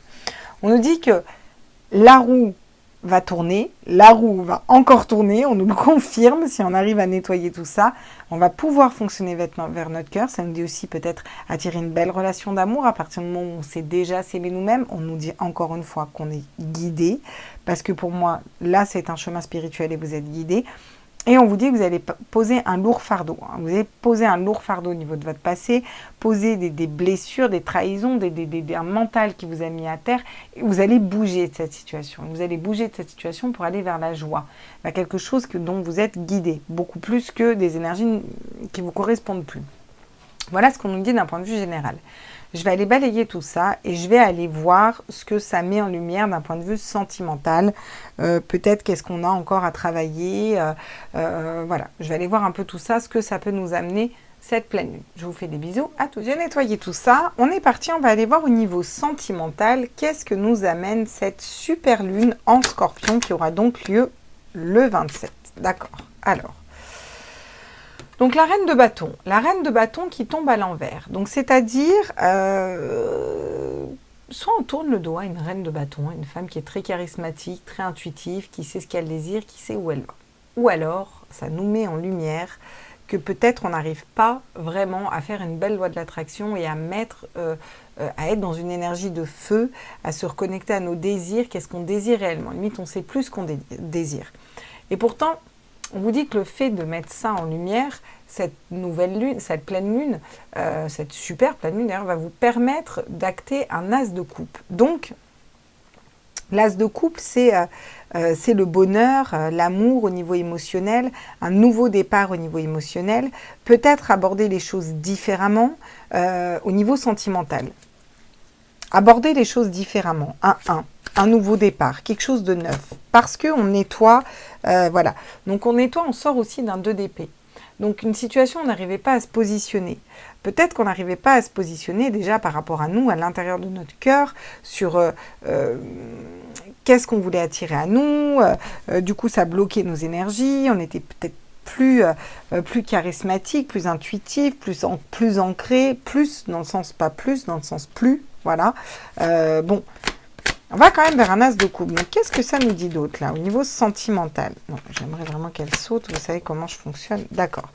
On nous dit que la roue va tourner, la roue va encore tourner, on nous le confirme, si on arrive à nettoyer tout ça, on va pouvoir fonctionner vers notre cœur. Ça nous dit aussi peut-être attirer une belle relation d'amour à partir du moment où on sait déjà s'aimer nous-mêmes. On nous dit encore une fois qu'on est guidé, parce que pour moi, là c'est un chemin spirituel et vous êtes guidé. Et on vous dit que vous allez poser un lourd fardeau. Vous allez poser un lourd fardeau au niveau de votre passé, poser des blessures, des trahisons, un mental qui vous a mis à terre. Et vous allez bouger de cette situation. Vous allez bouger de cette situation pour aller vers la joie, vers quelque chose dont vous êtes guidé, beaucoup plus que des énergies qui ne vous correspondent plus. Voilà ce qu'on nous dit d'un point de vue général. Je vais aller balayer tout ça et je vais aller voir ce que ça met en lumière d'un point de vue sentimental. Peut-être qu'est-ce qu'on a encore à travailler. Voilà, je vais aller voir un peu tout ça, ce que ça peut nous amener cette pleine lune. Je vous fais des bisous à tous. J'ai nettoyé tout ça. On est parti, on va aller voir au niveau sentimental. Qu'est-ce que nous amène cette super lune en Scorpion qui aura donc lieu le 27. D'accord. Alors. Donc la reine de bâton qui tombe à l'envers. Donc c'est-à-dire, soit on tourne le dos à une reine de bâton, une femme qui est très charismatique, très intuitive, qui sait ce qu'elle désire, qui sait où elle va. Ou alors, ça nous met en lumière que peut-être on n'arrive pas vraiment à faire une belle loi de l'attraction et à être dans une énergie de feu, à se reconnecter à nos désirs, qu'est-ce qu'on désire réellement. Limite, on sait plus ce qu'on désire. Et pourtant, on vous dit que le fait de mettre ça en lumière, cette nouvelle lune, cette pleine lune, cette super pleine lune d'ailleurs, va vous permettre d'acter un as de coupe. Donc, l'as de coupe, c'est le bonheur, l'amour au niveau émotionnel, un nouveau départ au niveau émotionnel, peut-être aborder les choses différemment au niveau sentimental. Aborder les choses différemment, un nouveau départ, quelque chose de neuf, parce qu'on nettoie, voilà. Donc on nettoie, on sort aussi d'un 2 d'épée. Donc une situation, on n'arrivait pas à se positionner. Peut-être qu'on n'arrivait pas à se positionner déjà par rapport à nous, à l'intérieur de notre cœur, sur qu'est-ce qu'on voulait attirer à nous. Du coup, ça bloquait nos énergies, on était peut-être plus charismatique, plus intuitif, plus ancré, plus dans le sens pas plus, dans le sens plus, voilà. Bon, on va quand même vers un as de coupe. Donc, qu'est-ce que ça nous dit d'autre, là, au niveau sentimental? Bon, j'aimerais vraiment qu'elle saute. Vous savez comment je fonctionne. D'accord.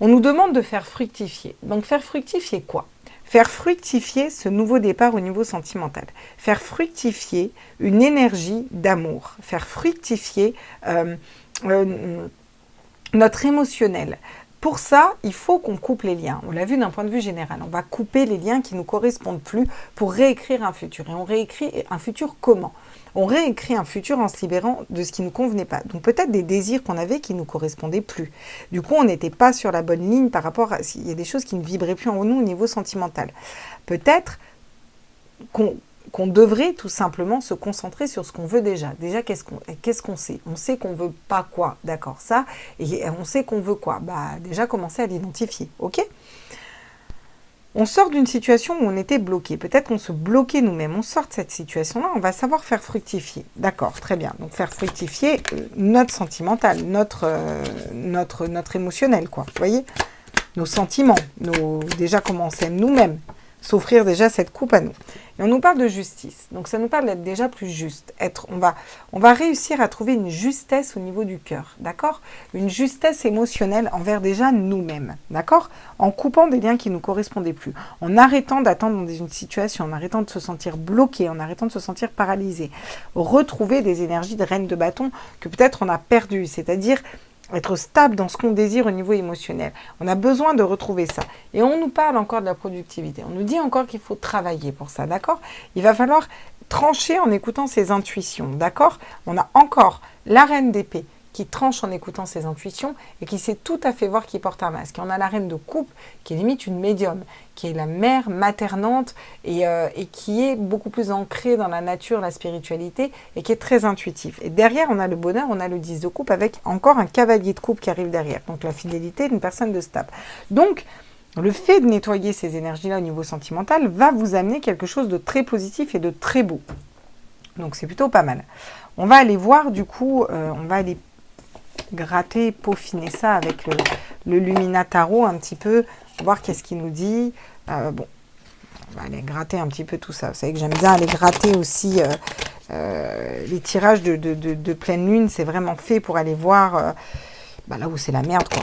On nous demande de faire fructifier. Donc, faire fructifier quoi? Faire fructifier ce nouveau départ au niveau sentimental. Faire fructifier une énergie d'amour. Faire fructifier notre émotionnel. Pour ça, il faut qu'on coupe les liens. On l'a vu d'un point de vue général. On va couper les liens qui ne nous correspondent plus pour réécrire un futur. Et on réécrit un futur comment? On réécrit un futur en se libérant de ce qui ne nous convenait pas. Donc peut-être des désirs qu'on avait qui ne nous correspondaient plus. Du coup, on n'était pas sur la bonne ligne par rapport à... Il y a des choses qui ne vibraient plus en nous au niveau sentimental. Peut-être qu'on devrait tout simplement se concentrer sur ce qu'on veut déjà. Déjà, qu'est-ce qu'on sait? On sait qu'on veut pas quoi, d'accord, ça, et on sait qu'on veut quoi. Bah, déjà, commencer à l'identifier, ok? On sort d'une situation où on était bloqué. Peut-être qu'on se bloquait nous-mêmes. On sort de cette situation-là, on va savoir faire fructifier. D'accord, très bien. Donc, faire fructifier notre sentimental, notre émotionnel, quoi. Vous voyez? Nos sentiments, déjà comment on s'aime nous-mêmes. S'offrir déjà cette coupe à nous. Et on nous parle de justice. Donc ça nous parle d'être déjà plus juste. On va réussir à trouver une justesse au niveau du cœur, d'accord? Une justesse émotionnelle envers déjà nous-mêmes, d'accord? En coupant des liens qui ne nous correspondaient plus, en arrêtant d'attendre dans une situation, en arrêtant de se sentir bloqué, en arrêtant de se sentir paralysé. Retrouver des énergies de reine de bâton que peut-être on a perdues, c'est-à-dire être stable dans ce qu'on désire au niveau émotionnel. On a besoin de retrouver ça. Et on nous parle encore de la productivité. On nous dit encore qu'il faut travailler pour ça, d'accord? Il va falloir trancher en écoutant ses intuitions, d'accord? On a encore la reine d'épée qui tranche en écoutant ses intuitions et qui sait tout à fait voir qui porte un masque. Et on a la reine de coupe qui est limite une médium, qui est la mère maternante et qui est beaucoup plus ancrée dans la nature, la spiritualité et qui est très intuitive. Et derrière, on a le bonheur, on a le 10 de coupe avec encore un cavalier de coupe qui arrive derrière. Donc la fidélité d'une personne de stable. Donc, le fait de nettoyer ces énergies-là au niveau sentimental va vous amener quelque chose de très positif et de très beau. Donc c'est plutôt pas mal. On va aller voir du coup, on va aller gratter, peaufiner ça avec le Lumina Tarot un petit peu, voir qu'est-ce qu'il nous dit. Bon, on va aller gratter un petit peu tout ça. Vous savez que j'aime bien aller gratter aussi les tirages de pleine lune, c'est vraiment fait pour aller voir là où c'est la merde, quoi.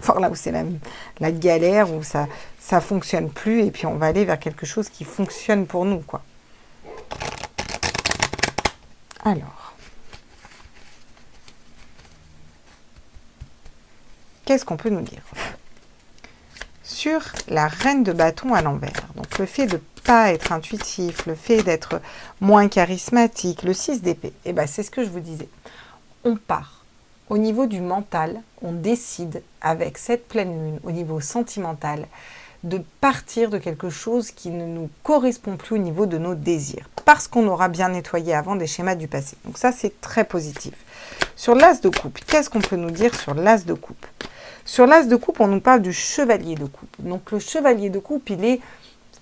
Voir là où c'est la galère, où ça fonctionne plus, et puis on va aller vers quelque chose qui fonctionne pour nous, quoi. Alors, qu'est-ce qu'on peut nous dire sur la reine de bâton à l'envers? Donc le fait de pas être intuitif, le fait d'être moins charismatique, le 6 d'épée, et ben c'est ce que je vous disais. On part au niveau du mental, on décide avec cette pleine lune au niveau sentimental de partir de quelque chose qui ne nous correspond plus au niveau de nos désirs, parce qu'on aura bien nettoyé avant des schémas du passé. Donc ça, c'est très positif. Sur l'as de coupe, qu'est-ce qu'on peut nous dire sur l'as de coupe? Sur l'as de coupe, on nous parle du chevalier de coupe. Donc le chevalier de coupe, il est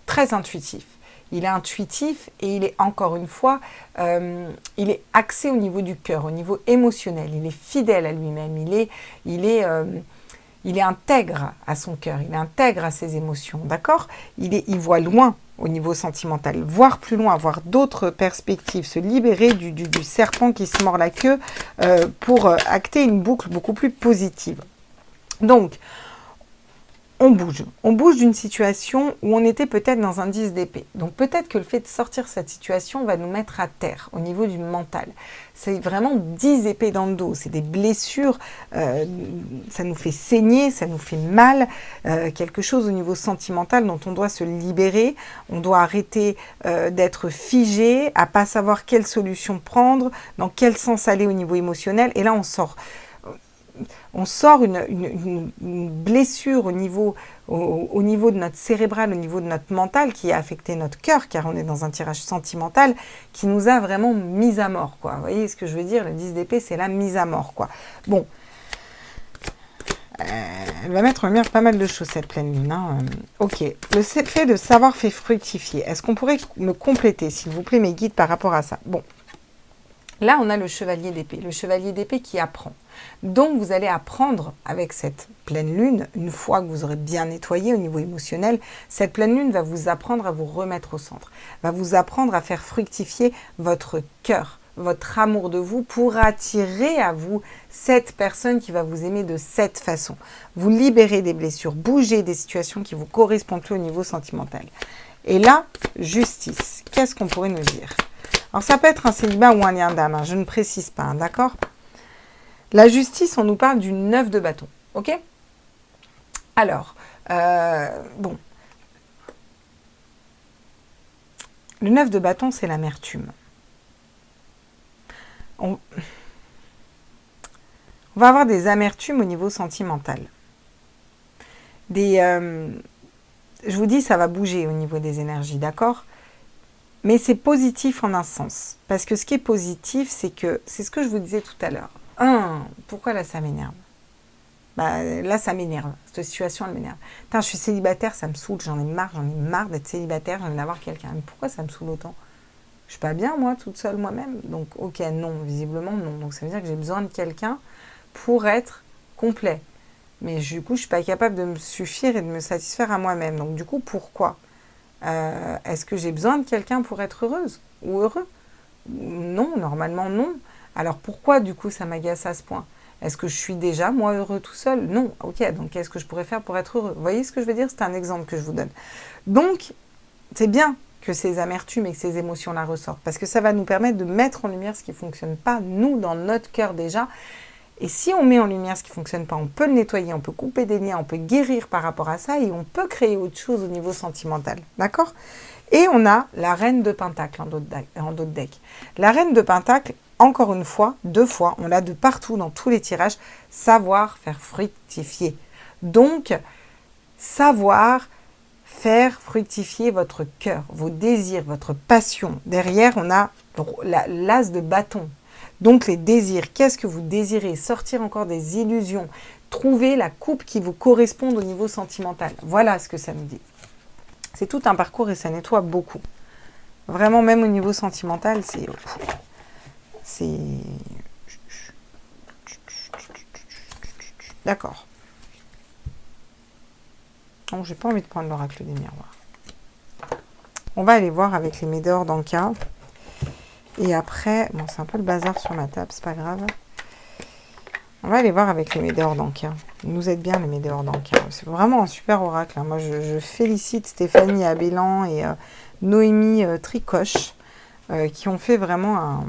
très intuitif. Il est intuitif et il est, encore une fois, il est axé au niveau du cœur, au niveau émotionnel. Il est fidèle à lui-même. Il est intègre à son cœur. Il est intègre à ses émotions. D'accord? Il voit loin au niveau sentimental. Voir plus loin, avoir d'autres perspectives. Se libérer du serpent qui se mord la queue pour acter une boucle beaucoup plus positive. Donc, on bouge d'une situation où on était peut-être dans un 10 d'épée. Donc peut-être que le fait de sortir cette situation va nous mettre à terre au niveau du mental. C'est vraiment 10 épées dans le dos, c'est des blessures, ça nous fait saigner, ça nous fait mal, quelque chose au niveau sentimental dont on doit se libérer, on doit arrêter d'être figé, à pas savoir quelle solution prendre, dans quel sens aller au niveau émotionnel, et là on sort une blessure au niveau de notre cérébral, au niveau de notre mental, qui a affecté notre cœur, car on est dans un tirage sentimental, qui nous a vraiment mis à mort, quoi. Vous voyez ce que je veux dire? Le 10 d'épée, c'est la mise à mort, quoi. Bon. Elle va mettre en lumière pas mal de choses, cette pleine lune. Hein. Ok. Le fait de savoir fait fructifier. Est-ce qu'on pourrait me compléter, s'il vous plaît, mes guides par rapport à ça? Bon. Là, on a le chevalier d'épée. Le chevalier d'épée qui apprend. Donc, vous allez apprendre avec cette pleine lune, une fois que vous aurez bien nettoyé au niveau émotionnel, cette pleine lune va vous apprendre à vous remettre au centre, va vous apprendre à faire fructifier votre cœur, votre amour de vous pour attirer à vous cette personne qui va vous aimer de cette façon. Vous libérer des blessures, bouger des situations qui vous correspondent plus au niveau sentimental. Et là, justice. Qu'est-ce qu'on pourrait nous dire? Alors, ça peut être un célibat ou un lien d'âme, hein, je ne précise pas, hein, d'accord? La justice, on nous parle du 9 de bâton, ok? Alors, bon. Le 9 de bâton, c'est l'amertume. On va avoir des amertumes au niveau sentimental. Je vous dis, ça va bouger au niveau des énergies, d'accord? Mais c'est positif en un sens. Parce que ce qui est positif, c'est ce que je vous disais tout à l'heure. Pourquoi là ça m'énerve? Là ça m'énerve. Cette situation elle m'énerve. Je suis célibataire, ça me saoule, j'en ai marre d'être célibataire, j'ai envie d'avoir quelqu'un. Mais pourquoi ça me saoule autant? Je suis pas bien moi, toute seule moi-même. Donc ok, non, visiblement non. Donc ça veut dire que j'ai besoin de quelqu'un pour être complet. Mais du coup je suis pas capable de me suffire et de me satisfaire à moi-même. Donc du coup pourquoi? Est-ce que j'ai besoin de quelqu'un pour être heureuse ou heureux? Non, normalement non. Alors pourquoi du coup ça m'agace à ce point? Est-ce que je suis déjà moi heureux tout seul? Non. Ok, donc qu'est-ce que je pourrais faire pour être heureux? Vous voyez ce que je veux dire? C'est un exemple que je vous donne. Donc c'est bien que ces amertumes et que ces émotions-là ressortent, parce que ça va nous permettre de mettre en lumière ce qui ne fonctionne pas, nous, dans notre cœur déjà. Et si on met en lumière ce qui ne fonctionne pas, on peut le nettoyer, on peut couper des liens, on peut guérir par rapport à ça, et on peut créer autre chose au niveau sentimental. D'accord? Et on a la reine de Pentacle en d'autres decks. La reine de Pentacle, encore une fois, 2 fois, on l'a de partout dans tous les tirages, savoir faire fructifier. Donc, savoir faire fructifier votre cœur, vos désirs, votre passion. Derrière, on a l'as de bâton. Donc, les désirs, qu'est-ce que vous désirez? Sortir encore des illusions, trouver la coupe qui vous corresponde au niveau sentimental. Voilà ce que ça nous dit. C'est tout un parcours et ça nettoie beaucoup. Vraiment, même au niveau sentimental, c'est... D'accord. Donc, j'ai pas envie de prendre l'oracle des miroirs. On va aller voir avec les médors d'Anka. Et après, bon, c'est un peu le bazar sur ma table, c'est pas grave. On va aller voir avec les météores d'Anka. Ils nous aident bien, les météores d'Anka. C'est vraiment un super oracle, hein. Moi, je félicite Stéphanie Abélan et Noémie Tricoche qui ont fait vraiment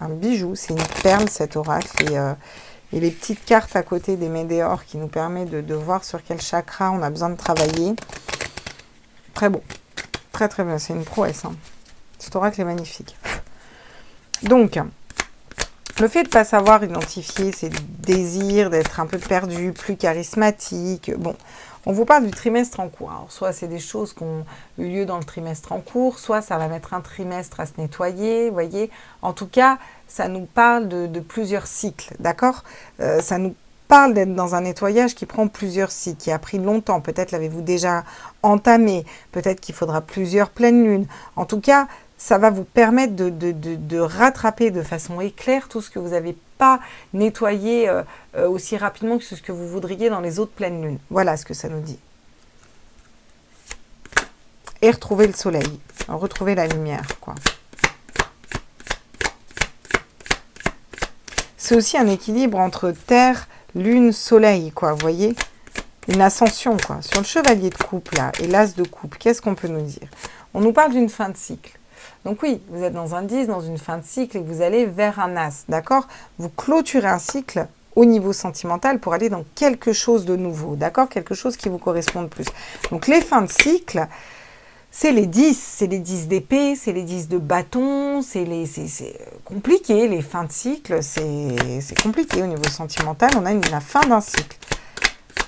un bijou. C'est une perle, cet oracle. Et les petites cartes à côté des météores qui nous permettent de voir sur quel chakra on a besoin de travailler. Très beau. Très, très bien. C'est une prouesse, hein. Cet oracle est magnifique. Donc, le fait de ne pas savoir identifier ses désirs, d'être un peu perdu, plus charismatique, bon, on vous parle du trimestre en cours. Alors, soit c'est des choses qui ont eu lieu dans le trimestre en cours, soit ça va mettre un trimestre à se nettoyer, vous voyez. En tout cas, ça nous parle de plusieurs cycles, d'accord. Ça nous parle d'être dans un nettoyage qui prend plusieurs cycles, qui a pris longtemps. Peut-être l'avez-vous déjà entamé, peut-être qu'il faudra plusieurs pleines lunes. En tout cas, ça va vous permettre de rattraper de façon éclair tout ce que vous n'avez pas nettoyé aussi rapidement que ce que vous voudriez dans les autres pleines lunes. Voilà ce que ça nous dit. Et retrouver le soleil, retrouver la lumière, quoi. C'est aussi un équilibre entre terre, lune, soleil, quoi, vous voyez? Une ascension, quoi. Sur le chevalier de coupe, là, et l'as de coupe, qu'est-ce qu'on peut nous dire? On nous parle d'une fin de cycle. Donc oui, vous êtes dans un 10, dans une fin de cycle, et vous allez vers un as, d'accord? Vous clôturez un cycle au niveau sentimental pour aller dans quelque chose de nouveau, d'accord? Quelque chose qui vous corresponde plus. Donc les fins de cycle, c'est les 10 d'épée, c'est les 10 de bâton, c'est compliqué, les fins de cycle, c'est compliqué au niveau sentimental, on a la fin d'un cycle.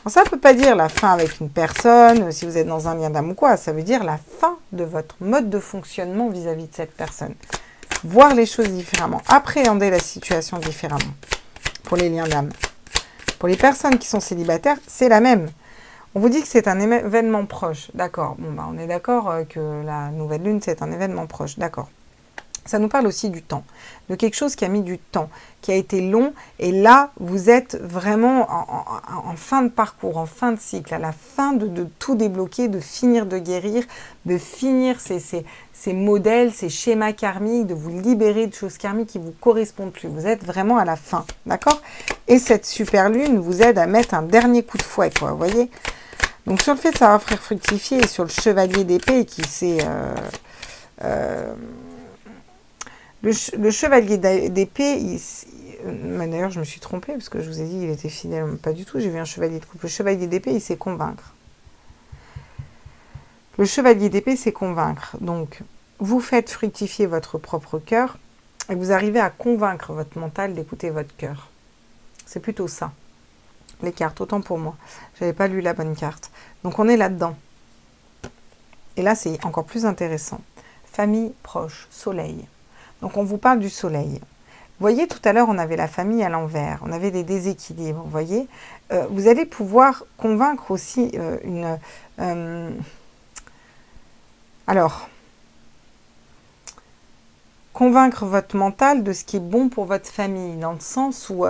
Alors, ça ne peut pas dire la fin avec une personne, si vous êtes dans un lien d'amour ou quoi, ça veut dire la fin de votre mode de fonctionnement vis-à-vis de cette personne. Voir les choses différemment, appréhender la situation différemment pour les liens d'âme. Pour les personnes qui sont célibataires, c'est la même. On vous dit que c'est un événement proche, d'accord. Bon, bah, on est d'accord que la nouvelle lune, c'est un événement proche, d'accord. Ça nous parle aussi du temps, de quelque chose qui a mis du temps, qui a été long. Et là, vous êtes vraiment en fin de parcours, en fin de cycle, à la fin de tout débloquer, de finir de guérir, de finir ces modèles, ces schémas karmiques, de vous libérer de choses karmiques qui ne vous correspondent plus. Vous êtes vraiment à la fin, d'accord? Et cette super lune vous aide à mettre un dernier coup de fouet, quoi, vous voyez? Donc sur le fait de savoir faire fructifier et sur le chevalier d'épée qui s'est... Le chevalier d'épée, d'ailleurs je me suis trompée parce que je vous ai dit qu'il était fidèle, pas du tout, j'ai vu un chevalier de coupe. Le chevalier d'épée, il sait convaincre. Le chevalier d'épée, c'est convaincre. Donc, vous faites fructifier votre propre cœur et vous arrivez à convaincre votre mental d'écouter votre cœur. C'est plutôt ça, les cartes, autant pour moi. Je n'avais pas lu la bonne carte. Donc, on est là-dedans. Et là, c'est encore plus intéressant. Famille proche, soleil. Donc, on vous parle du soleil. Vous voyez, tout à l'heure, on avait la famille à l'envers. On avait des déséquilibres, vous voyez. Vous allez pouvoir convaincre aussi convaincre votre mental de ce qui est bon pour votre famille, dans le sens où,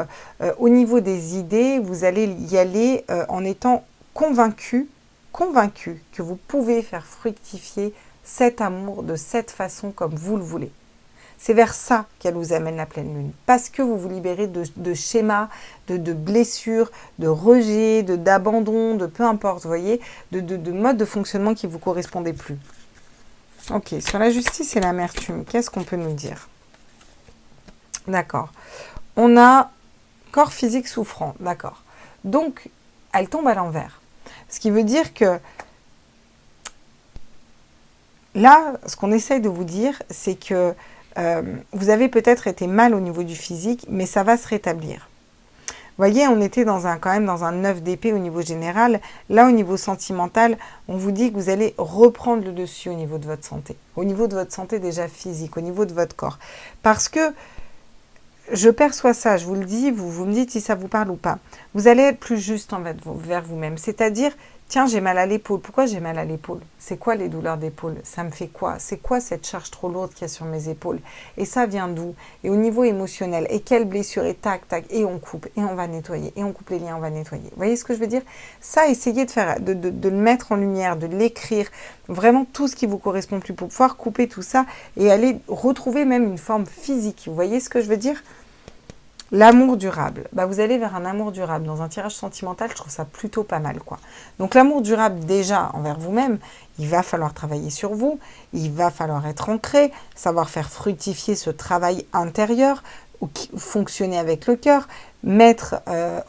au niveau des idées, vous allez y aller en étant convaincu que vous pouvez faire fructifier cet amour de cette façon comme vous le voulez. C'est vers ça qu'elle vous amène la pleine lune. Parce que vous vous libérez de schémas, de blessures, de rejets, d'abandon, de peu importe, vous voyez, de modes de fonctionnement qui ne vous correspondaient plus. Ok, sur la justice et l'amertume, qu'est-ce qu'on peut nous dire? D'accord. On a corps physique souffrant, d'accord. Donc, elle tombe à l'envers. Ce qui veut dire que là, ce qu'on essaye de vous dire, c'est que vous avez peut-être été mal au niveau du physique, mais ça va se rétablir. Vous voyez, on était quand même dans un 9 d'épée au niveau général. Là, au niveau sentimental, on vous dit que vous allez reprendre le dessus au niveau de votre santé. Au niveau de votre santé déjà physique, au niveau de votre corps. Parce que je perçois ça, je vous le dis, vous me dites si ça vous parle ou pas. Vous allez être plus juste envers vous-même. C'est-à-dire Tiens, j'ai mal à l'épaule. Pourquoi j'ai mal à l'épaule? C'est quoi les douleurs d'épaule? Ça me fait quoi? C'est quoi cette charge trop lourde qu'il y a sur mes épaules? Et ça vient d'où? Et au niveau émotionnel, et quelle blessure? Et tac, tac, et on coupe, et on va nettoyer, et on coupe les liens, on va nettoyer. Vous voyez ce que je veux dire? Ça, essayez de faire, de le mettre en lumière, de l'écrire, vraiment tout ce qui vous correspond plus pour pouvoir couper tout ça et aller retrouver même une forme physique. Vous voyez ce que je veux dire? L'amour durable, bah vous allez vers un amour durable. Dans un tirage sentimental, je trouve ça plutôt pas mal, quoi. Donc l'amour durable, déjà, envers vous-même, il va falloir travailler sur vous, il va falloir être ancré, savoir faire fructifier ce travail intérieur, fonctionner avec le cœur, mettre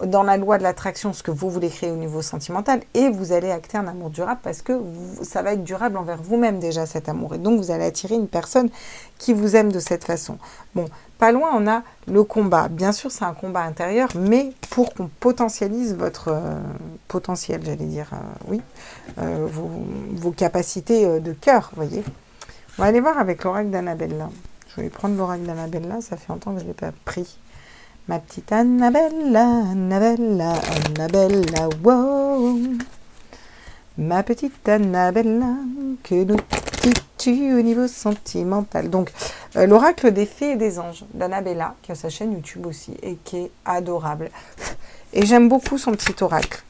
dans la loi de l'attraction ce que vous voulez créer au niveau sentimental, et vous allez acter un amour durable parce que ça va être durable envers vous-même déjà, cet amour. Et donc, vous allez attirer une personne qui vous aime de cette façon. Bon, pas loin, on a le combat. Bien sûr, c'est un combat intérieur, mais pour qu'on potentialise votre potentiel, j'allais dire, oui, vos capacités de cœur, vous voyez. On va aller voir avec l'oracle d'Annabella. Je vais prendre l'oracle d'Annabella, ça fait longtemps que je ne l'ai pas pris. Ma petite Annabella, Annabella, Annabella, wow. Ma petite Annabella, que nous quittes-tu au niveau sentimental. Donc, l'oracle des fées et des anges d'Annabella, qui a sa chaîne YouTube aussi, et qui est adorable. Et j'aime beaucoup son petit oracle.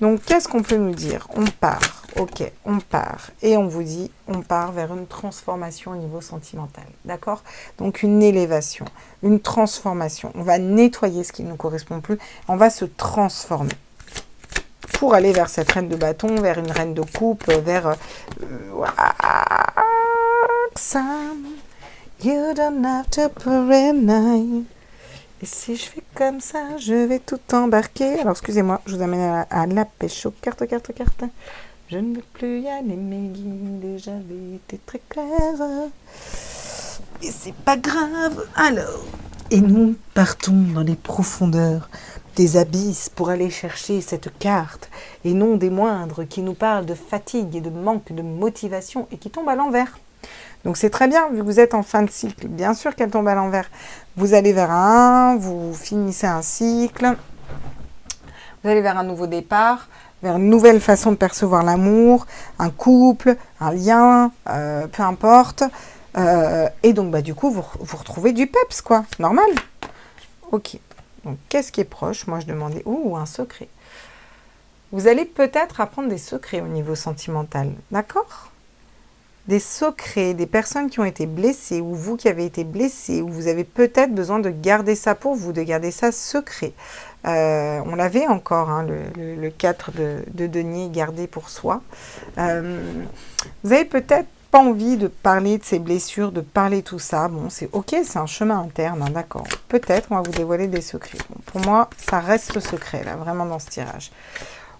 Donc, qu'est-ce qu'on peut nous dire? On part, ok, on part. Et on vous dit, on part vers une transformation au niveau sentimental, d'accord? Donc, une élévation, une transformation. On va nettoyer ce qui ne nous correspond plus. On va se transformer pour aller vers cette reine de bâton, vers une reine de coupe, vers... You don't have to pray night. Et si je fais comme ça, je vais tout embarquer. Alors, excusez-moi, je vous amène à la pêche aux cartes. Je ne veux plus y aller, mes guides, j'avais été très claire. Et c'est pas grave, alors. Et nous partons dans les profondeurs des abysses pour aller chercher cette carte, et non des moindres, qui nous parle de fatigue et de manque de motivation, et qui tombe à l'envers. Donc c'est très bien, vu que vous êtes en fin de cycle, bien sûr qu'elle tombe à l'envers. Vous allez vers un, vous finissez un cycle, vous allez vers un nouveau départ, vers une nouvelle façon de percevoir l'amour, un couple, un lien, peu importe. Et donc bah, du coup, vous retrouvez du peps, quoi, normal. Ok, donc qu'est-ce qui est proche? Moi je demandais, un secret. Vous allez peut-être apprendre des secrets au niveau sentimental, d'accord? Des secrets, des personnes qui ont été blessées, ou vous qui avez été blessé, ou vous avez peut-être besoin de garder ça pour vous, de garder ça secret. On l'avait encore, hein, le 4 de denier gardé pour soi. Vous avez peut-être pas envie de parler de ces blessures, de parler tout ça. Bon, c'est ok, c'est un chemin interne, hein, d'accord. Peut-être on va vous dévoiler des secrets. Bon, pour moi, ça reste secret, là, vraiment dans ce tirage.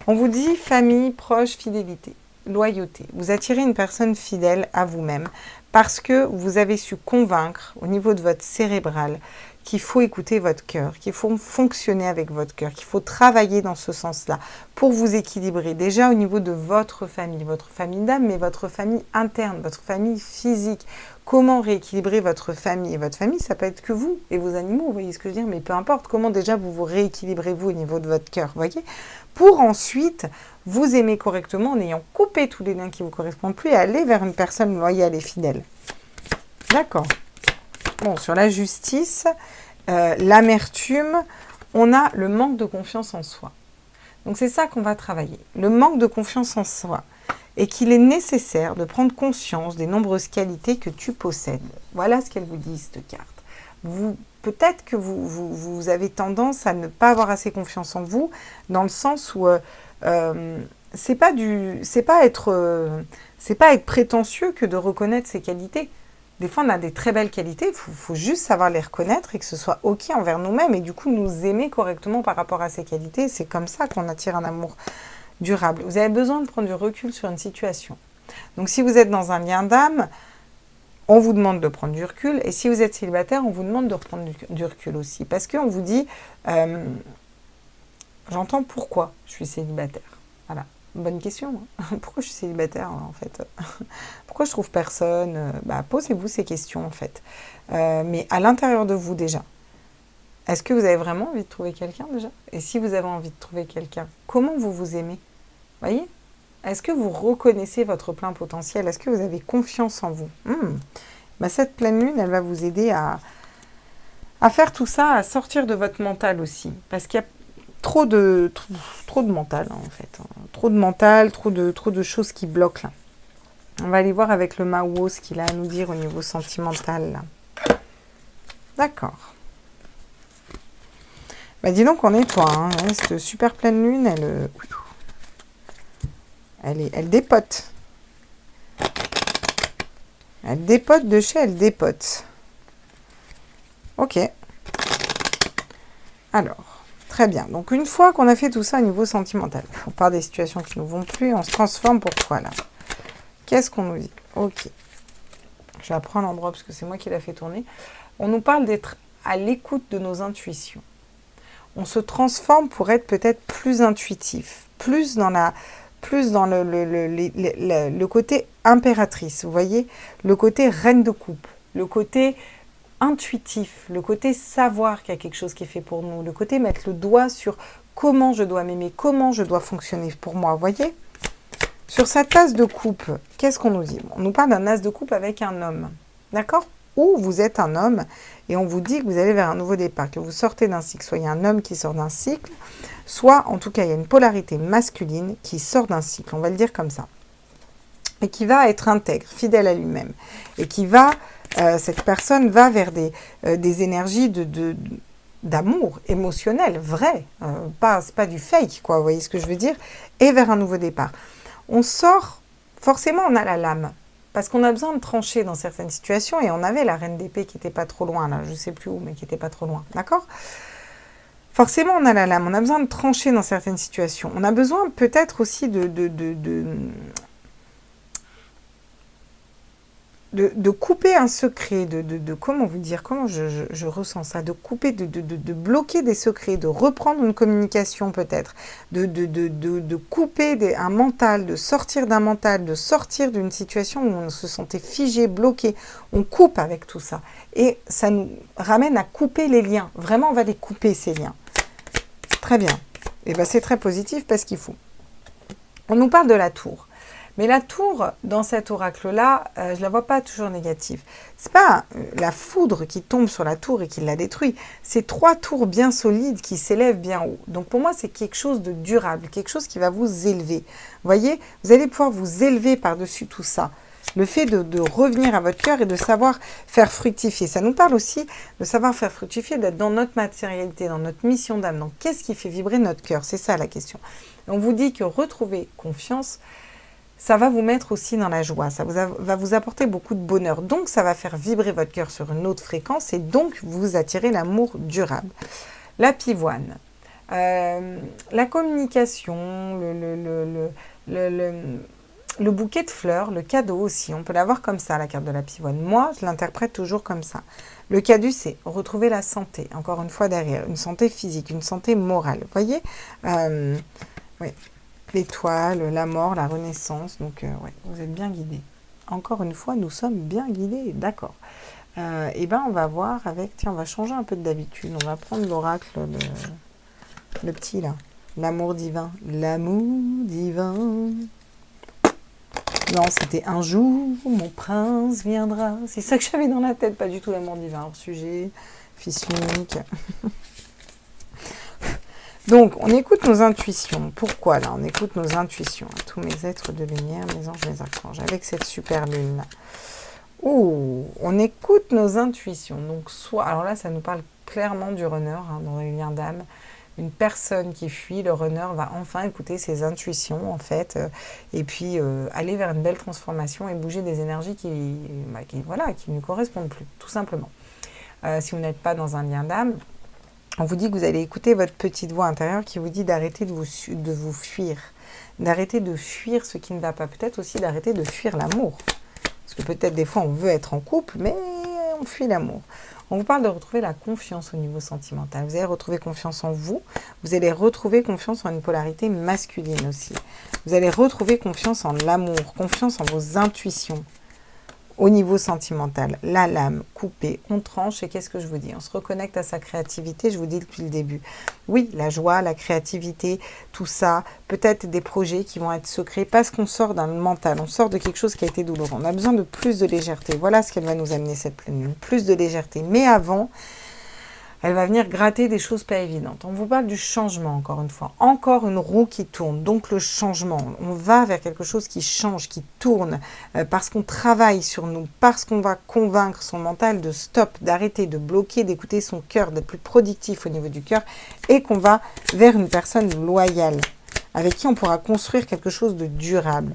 On vous dit famille, proche, fidélité. Loyauté. Vous attirez une personne fidèle à vous-même parce que vous avez su convaincre au niveau de votre cérébral qu'il faut écouter votre cœur, qu'il faut fonctionner avec votre cœur, qu'il faut travailler dans ce sens-là pour vous équilibrer déjà au niveau de votre famille d'âme, mais votre famille interne, votre famille physique. Comment rééquilibrer votre famille? Et votre famille, ça peut être que vous et vos animaux, vous voyez ce que je veux dire, mais peu importe, comment déjà vous vous rééquilibrez vous au niveau de votre cœur, vous voyez, pour ensuite vous aimer correctement en ayant coupé tous les liens qui ne vous correspondent plus et aller vers une personne loyale et fidèle. D'accord. Bon, sur la justice, l'amertume, on a le manque de confiance en soi. Donc c'est ça qu'on va travailler, le manque de confiance en soi. Et qu'il est nécessaire de prendre conscience des nombreuses qualités que tu possèdes. Voilà ce qu'elle vous dit, cette carte. Peut-être que vous avez tendance à ne pas avoir assez confiance en vous, dans le sens où c'est pas être prétentieux que de reconnaître ses qualités. Des fois, on a des très belles qualités, il faut juste savoir les reconnaître et que ce soit ok envers nous-mêmes et du coup nous aimer correctement par rapport à ces qualités. C'est comme ça qu'on attire un amour durable. Vous avez besoin de prendre du recul sur une situation. Donc si vous êtes dans un lien d'âme, on vous demande de prendre du recul. Et si vous êtes célibataire, on vous demande de reprendre du recul aussi. Parce qu'on vous dit, j'entends pourquoi je suis célibataire. Voilà, bonne question. Hein. Pourquoi je suis célibataire en fait? Pourquoi je trouve personne? Posez-vous ces questions en fait. Mais à l'intérieur de vous déjà, est-ce que vous avez vraiment envie de trouver quelqu'un déjà? Et si vous avez envie de trouver quelqu'un, comment vous vous aimez? Voyez, Est-ce que vous reconnaissez votre plein potentiel? Est-ce que vous avez confiance en vous? Cette pleine lune, elle va vous aider à faire tout ça, à sortir de votre mental aussi. Parce qu'il y a trop de mental, hein, en fait. Trop de mental, trop de choses qui bloquent, là. On va aller voir avec le Mao ce qu'il a à nous dire au niveau sentimental, là. D'accord. Dis donc, on est toi, hein. Cette super pleine lune, elle dépote. Elle dépote de chez elle dépote. Ok. Alors, très bien. Donc, une fois qu'on a fait tout ça au niveau sentimental, on part des situations qui ne nous vont plus, on se transforme pour quoi, là? Qu'est-ce qu'on nous dit? Ok. Je vais apprendre l'endroit parce que c'est moi qui l'a fait tourner. On nous parle d'être à l'écoute de nos intuitions. On se transforme pour être peut-être plus intuitif, plus dans le côté impératrice, vous voyez, le côté reine de coupe, le côté intuitif, le côté savoir qu'il y a quelque chose qui est fait pour nous, le côté mettre le doigt sur comment je dois m'aimer, comment je dois fonctionner pour moi, vous voyez. Sur cette tasse de coupe, qu'est-ce qu'on nous dit? On nous parle d'un as de coupe avec un homme, d'accord? Ou vous êtes un homme et on vous dit que vous allez vers un nouveau départ, que vous sortez d'un cycle, soit il y a un homme qui sort d'un cycle, soit en tout cas il y a une polarité masculine qui sort d'un cycle, on va le dire comme ça, et qui va être intègre, fidèle à lui-même, et qui va, cette personne va vers des énergies d'amour émotionnel, vrai, c'est pas du fake, quoi, vous voyez ce que je veux dire, et vers un nouveau départ. On sort, forcément on a la lame, parce qu'on a besoin de trancher dans certaines situations, et on avait la reine d'épée qui n'était pas trop loin, là, je ne sais plus où, mais qui n'était pas trop loin, d'accord? Forcément, on a la lame, on a besoin de trancher dans certaines situations. On a besoin peut-être aussi de couper un secret, comment vous dire, comment je ressens ça, de couper, de bloquer des secrets, de reprendre une communication peut-être, de couper un mental, de sortir d'un mental, de sortir d'une situation où on se sentait figé, bloqué. On coupe avec tout ça. Et ça nous ramène à couper les liens. Vraiment, on va les couper, ces liens. Très bien. Et c'est très positif parce qu'il faut. On nous parle de la tour. Mais la tour, dans cet oracle-là, je ne la vois pas toujours négative. Ce n'est pas la foudre qui tombe sur la tour et qui la détruit. C'est 3 tours bien solides qui s'élèvent bien haut. Donc pour moi, c'est quelque chose de durable, quelque chose qui va vous élever. Vous voyez, vous allez pouvoir vous élever par-dessus tout ça. Le fait de revenir à votre cœur et de savoir faire fructifier. Ça nous parle aussi de savoir faire fructifier, d'être dans notre matérialité, dans notre mission d'âme. Donc qu'est-ce qui fait vibrer notre cœur? C'est ça la question. On vous dit que retrouver confiance, ça va vous mettre aussi dans la joie, ça va vous apporter beaucoup de bonheur. Donc, ça va faire vibrer votre cœur sur une autre fréquence et donc vous attirez l'amour durable. La pivoine, la communication, le bouquet de fleurs, le cadeau aussi, on peut l'avoir comme ça, la carte de la pivoine. Moi, je l'interprète toujours comme ça. Le cadeau, c'est retrouver la santé, encore une fois derrière, une santé physique, une santé morale. Vous voyez oui. L'étoile, la mort, la renaissance. Donc, ouais, vous êtes bien guidés. Encore une fois, nous sommes bien guidés. D'accord. On va voir avec... Tiens, on va changer un peu d'habitude. On va prendre l'oracle, le petit, là. L'amour divin. L'amour divin. Non, c'était un jour, mon prince viendra. C'est ça que j'avais dans la tête. Pas du tout l'amour divin. Hors sujet. Fils unique. Donc, on écoute nos intuitions. Pourquoi, là? On écoute nos intuitions. Tous mes êtres de lumière, mes anges, mes archanges, avec cette super lune-là. Oh, on écoute nos intuitions. Donc, soit... Alors là, ça nous parle clairement du runner, dans les liens d'âme. Une personne qui fuit, le runner va enfin écouter ses intuitions, en fait, et puis aller vers une belle transformation et bouger des énergies qui ne lui correspondent plus, tout simplement. Si vous n'êtes pas dans un lien d'âme, on vous dit que vous allez écouter votre petite voix intérieure qui vous dit d'arrêter de vous fuir, d'arrêter de fuir ce qui ne va pas, peut-être aussi d'arrêter de fuir l'amour. Parce que peut-être des fois on veut être en couple, mais on fuit l'amour. On vous parle de retrouver la confiance au niveau sentimental. Vous allez retrouver confiance en vous, vous allez retrouver confiance en une polarité masculine aussi. Vous allez retrouver confiance en l'amour, confiance en vos intuitions. Au niveau sentimental, la lame coupée, on tranche et qu'est-ce que je vous dis? On se reconnecte à sa créativité, je vous dis depuis le début. Oui, la joie, la créativité, tout ça, peut-être des projets qui vont être secrets parce qu'on sort d'un mental, on sort de quelque chose qui a été douloureux. On a besoin de plus de légèreté. Voilà ce qu'elle va nous amener cette pleine lune, plus de légèreté. Mais avant, elle va venir gratter des choses pas évidentes. On vous parle du changement, encore une fois. Encore une roue qui tourne, donc le changement. On va vers quelque chose qui change, qui tourne, parce qu'on travaille sur nous, parce qu'on va convaincre son mental de stop, d'arrêter, de bloquer, d'écouter son cœur, d'être plus productif au niveau du cœur, et qu'on va vers une personne loyale, avec qui on pourra construire quelque chose de durable.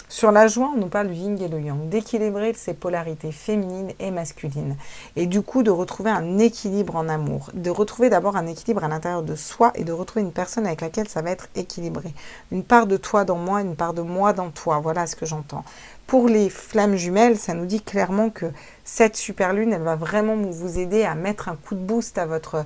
Sur la joie, on nous parle du yin et le yang, d'équilibrer ces polarités féminines et masculines. Et du coup, de retrouver un équilibre en amour. De retrouver d'abord un équilibre à l'intérieur de soi et de retrouver une personne avec laquelle ça va être équilibré. Une part de toi dans moi, une part de moi dans toi. Voilà ce que j'entends. Pour les flammes jumelles, ça nous dit clairement que cette super lune, elle va vraiment vous aider à mettre un coup de boost à votre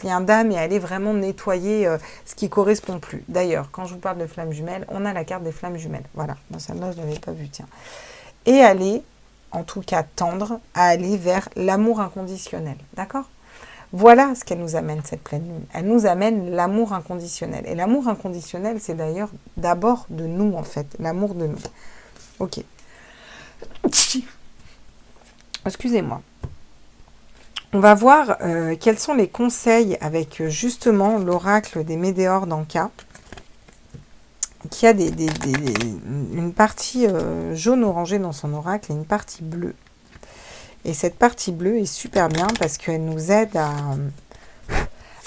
lien d'âme et à aller vraiment nettoyer ce qui ne correspond plus. D'ailleurs, quand je vous parle de flammes jumelles, on a la carte des flammes jumelles. Voilà, dans celle-là, je ne l'avais pas vue, tiens. Et aller, en tout cas tendre, à aller vers l'amour inconditionnel. D'accord ? Voilà ce qu'elle nous amène, cette pleine lune. Elle nous amène l'amour inconditionnel. Et l'amour inconditionnel, c'est d'ailleurs d'abord de nous, en fait. L'amour de nous. Ok. Excusez-moi. On va voir quels sont les conseils avec justement l'oracle des Médéors d'Anka, qui a une partie jaune-orangée dans son oracle et une partie bleue. Et cette partie bleue est super bien parce qu'elle nous aide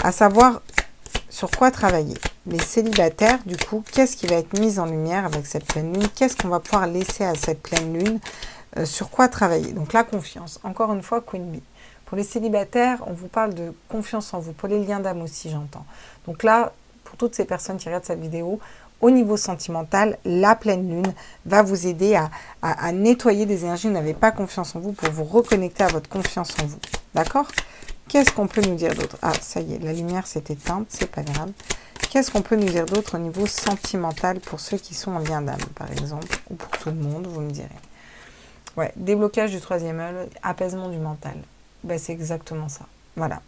à savoir sur quoi travailler. Les célibataires, du coup, qu'est-ce qui va être mis en lumière avec cette pleine lune? Qu'est-ce qu'on va pouvoir laisser à cette pleine lune? Sur quoi travailler? Donc la confiance. Encore une fois, Queen Bee. Pour les célibataires, on vous parle de confiance en vous. Pour les liens d'âme aussi, j'entends. Donc là, pour toutes ces personnes qui regardent cette vidéo, au niveau sentimental, la pleine lune va vous aider à nettoyer des énergies où vous n'avez pas confiance en vous pour vous reconnecter à votre confiance en vous. D'accord? Qu'est-ce qu'on peut nous dire d'autre? Ah, ça y est, la lumière s'est éteinte, c'est pas grave. Qu'est-ce qu'on peut nous dire d'autre au niveau sentimental pour ceux qui sont en lien d'âme, par exemple, ou pour tout le monde, vous me direz. Ouais, déblocage du troisième œil, apaisement du mental. Ben, c'est exactement ça. Voilà.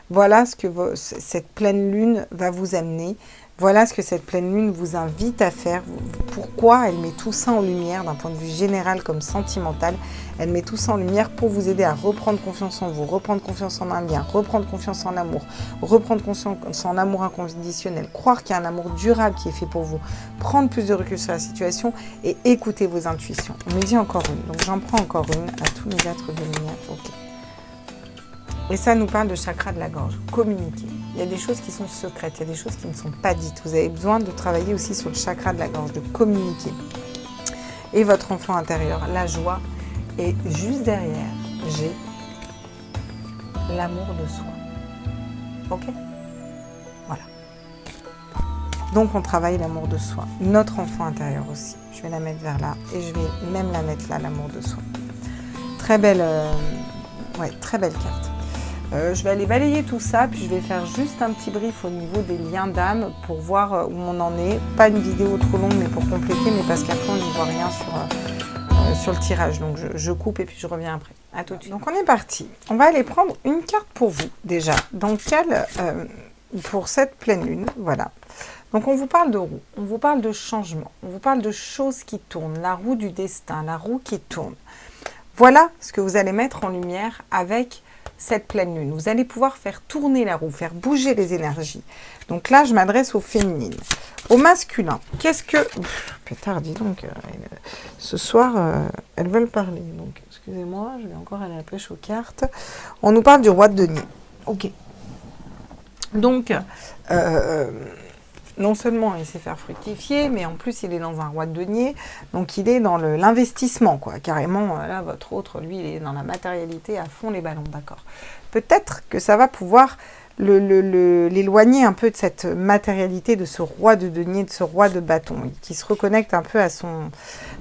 Voilà ce que cette pleine lune va vous amener. Voilà ce que cette pleine lune vous invite à faire. Pourquoi elle met tout ça en lumière d'un point de vue général comme sentimental. Elle met tout ça en lumière pour vous aider à reprendre confiance en vous, reprendre confiance en un lien, reprendre confiance en l'amour, reprendre confiance en l'amour inconditionnel, croire qu'il y a un amour durable qui est fait pour vous, prendre plus de recul sur la situation et écouter vos intuitions. On me dit encore une, donc j'en prends encore une à tous mes êtres de lumière. Ok. Et ça nous parle de chakra de la gorge, communiquer. Il y a des choses qui sont secrètes, il y a des choses qui ne sont pas dites. Vous avez besoin de travailler aussi sur le chakra de la gorge, de communiquer. Et votre enfant intérieur, la joie. Et juste derrière, j'ai l'amour de soi. Ok? Voilà. Donc on travaille l'amour de soi. Notre enfant intérieur aussi. Je vais la mettre vers là et je vais même la mettre là, l'amour de soi. Très belle, très belle carte. Je vais aller balayer tout ça, puis je vais faire juste un petit brief au niveau des liens d'âme pour voir où on en est. Pas une vidéo trop longue, mais pour compléter, mais parce qu'après on n'y voit rien sur le tirage. Donc je coupe et puis je reviens après. À tout de suite. Donc on est parti. On va aller prendre une carte pour vous déjà. Dans quelle pour cette pleine lune, voilà. Donc on vous parle de roue, on vous parle de changement, on vous parle de choses qui tournent, la roue du destin, la roue qui tourne. Voilà ce que vous allez mettre en lumière avec cette pleine lune. Vous allez pouvoir faire tourner la roue, faire bouger les énergies. Donc là, je m'adresse aux féminines. Au masculin, qu'est-ce que... Pétard, dis donc, ce soir, elles veulent parler. Donc, excusez-moi, je vais encore aller à la pêche aux cartes. On nous parle du roi de denier. Ok. Donc, non seulement il sait faire fructifier, mais en plus il est dans un roi de denier, donc il est dans l'investissement, quoi. Carrément, là, votre autre, lui, il est dans la matérialité à fond les ballons, d'accord. Peut-être que ça va pouvoir l'éloigner un peu de cette matérialité, de ce roi de denier, de ce roi de bâton, qui se reconnecte un peu à son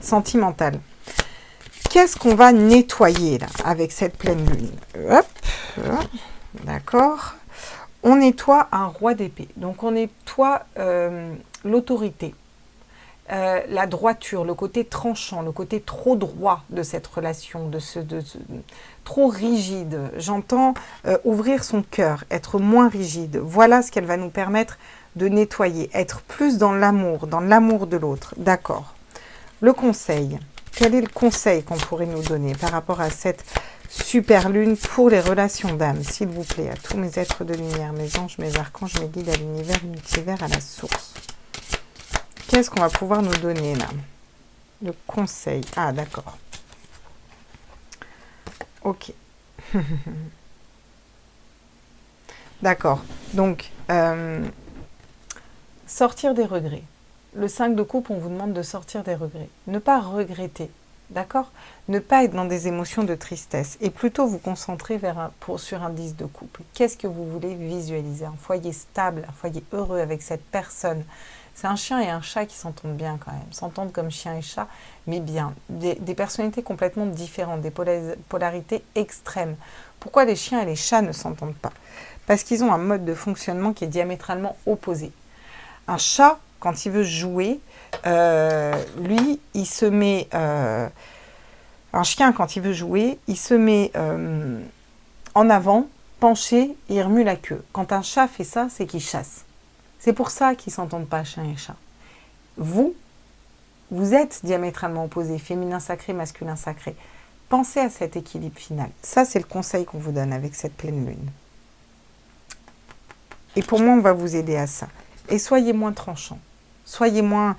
sentimental. Qu'est-ce qu'on va nettoyer, là, avec cette pleine lune? Hop, d'accord. On nettoie un roi d'épée. Donc, on nettoie l'autorité. la droiture, le côté tranchant, le côté trop droit de cette relation, trop rigide. J'entends ouvrir son cœur, être moins rigide. Voilà ce qu'elle va nous permettre de nettoyer, être plus dans l'amour de l'autre. D'accord. Le conseil. Quel est le conseil qu'on pourrait nous donner par rapport à cette super lune pour les relations d'âme, s'il vous plaît, à tous mes êtres de lumière, mes anges, mes archanges, mes guides, à l'univers, multivers, à la source. Qu'est-ce qu'on va pouvoir nous donner là? Le conseil. Ah, d'accord. Ok. D'accord. Donc, sortir des regrets. Le 5 de coupe, on vous demande de sortir des regrets. Ne pas regretter. D'accord? Ne pas être dans des émotions de tristesse et plutôt vous concentrer sur un 10 de couple. Qu'est-ce que vous voulez visualiser? Un foyer stable, un foyer heureux avec cette personne. C'est un chien et un chat qui s'entendent bien quand même, s'entendent comme chien et chat, mais bien. Des personnalités complètement différentes, des polarités extrêmes. Pourquoi les chiens et les chats ne s'entendent pas? Parce qu'ils ont un mode de fonctionnement qui est diamétralement opposé. Un chat, quand il veut jouer, lui, il se met... un chien, quand il veut jouer, il se met en avant, penché, et il remue la queue. Quand un chat fait ça, c'est qu'il chasse. C'est pour ça qu'ils ne s'entendent pas, chien et chat. Vous êtes diamétralement opposés, féminin sacré, masculin sacré. Pensez à cet équilibre final. Ça, c'est le conseil qu'on vous donne avec cette pleine lune. Et pour moi, on va vous aider à ça. Et soyez moins tranchant. Soyez moins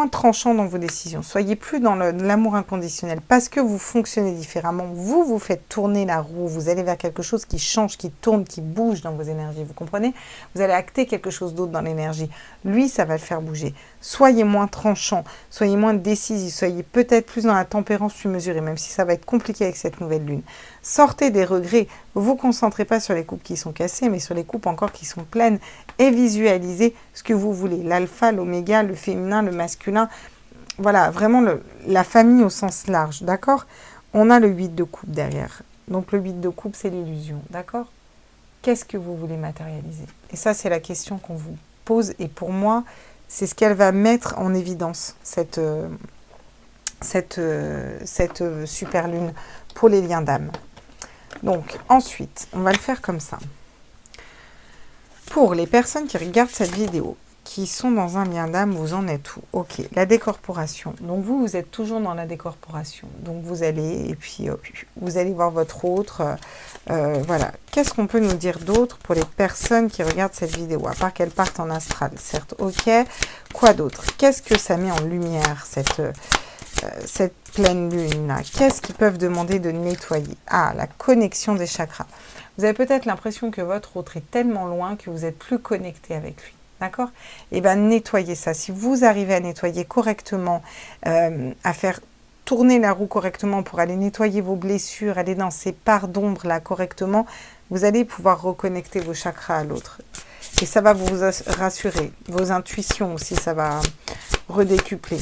tranchant dans vos décisions. Soyez plus dans l'amour inconditionnel. Parce que vous fonctionnez différemment. Vous faites tourner la roue. Vous allez vers quelque chose qui change, qui tourne, qui bouge dans vos énergies. Vous comprenez? Vous allez acter quelque chose d'autre dans l'énergie. Lui, ça va le faire bouger. Soyez moins tranchant. Soyez moins décisif. Soyez peut-être plus dans la tempérance plus mesurée, même si ça va être compliqué avec cette nouvelle lune. Sortez des regrets. Vous concentrez pas sur les coupes qui sont cassées, mais sur les coupes encore qui sont pleines. Et visualisez ce que vous voulez. L'alpha, l'oméga, le féminin, le masculin. Voilà, vraiment la famille au sens large, d'accord? On a le 8 de coupe derrière. Donc le 8 de coupe, c'est l'illusion, d'accord? Qu'est-ce que vous voulez matérialiser? Et ça, c'est la question qu'on vous pose. Et pour moi, c'est ce qu'elle va mettre en évidence, cette super lune pour les liens d'âme. Donc, ensuite, on va le faire comme ça. Pour les personnes qui regardent cette vidéo, qui sont dans un lien d'âme, vous en êtes où? Ok, la décorporation. Donc vous êtes toujours dans la décorporation. Donc vous allez, et puis vous allez voir votre autre. Voilà. Qu'est-ce qu'on peut nous dire d'autre pour les personnes qui regardent cette vidéo? À part qu'elles partent en astral, certes. Ok. Quoi d'autre? Qu'est-ce que ça met en lumière, cette pleine lune-là? Qu'est-ce qu'ils peuvent demander de nettoyer? Ah, la connexion des chakras. Vous avez peut-être l'impression que votre autre est tellement loin que vous n'êtes plus connecté avec lui. D'accord? Et bien, nettoyez ça. Si vous arrivez à nettoyer correctement, à faire tourner la roue correctement pour aller nettoyer vos blessures, aller dans ces parts d'ombre là correctement, vous allez pouvoir reconnecter vos chakras à l'autre. Et ça va vous rassurer. Vos intuitions aussi, ça va redécupler.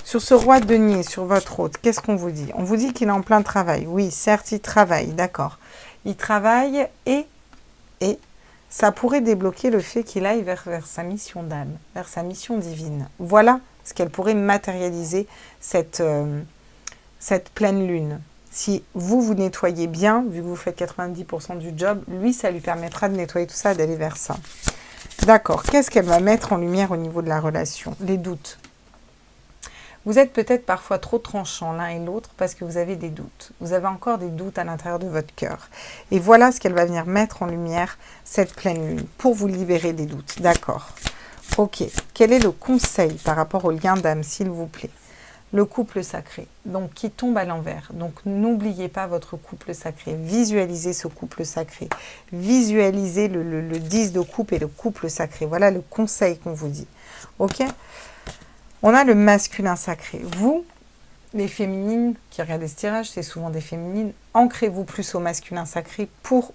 Sur ce roi de denier, sur votre hôte, qu'est-ce qu'on vous dit? On vous dit qu'il est en plein travail. Oui, certes, il travaille, d'accord. Il travaille et ça pourrait débloquer le fait qu'il aille vers sa mission d'âme, vers sa mission divine. Voilà ce qu'elle pourrait matérialiser, cette pleine lune. Si vous nettoyez bien, vu que vous faites 90% du job, lui, ça lui permettra de nettoyer tout ça, d'aller vers ça. D'accord. Qu'est-ce qu'elle va mettre en lumière au niveau de la relation? Les doutes. Vous êtes peut-être parfois trop tranchants l'un et l'autre parce que vous avez des doutes. Vous avez encore des doutes à l'intérieur de votre cœur. Et voilà ce qu'elle va venir mettre en lumière, cette pleine lune, pour vous libérer des doutes. D'accord. Ok. Quel est le conseil par rapport au lien d'âme, s'il vous plaît? Le couple sacré, donc qui tombe à l'envers. Donc n'oubliez pas votre couple sacré. Visualisez ce couple sacré. Visualisez le 10 de coupe et le couple sacré. Voilà le conseil qu'on vous dit. Ok? On a le masculin sacré. Vous, les féminines qui regardent ce tirage, c'est souvent des féminines. Ancrez-vous plus au masculin sacré pour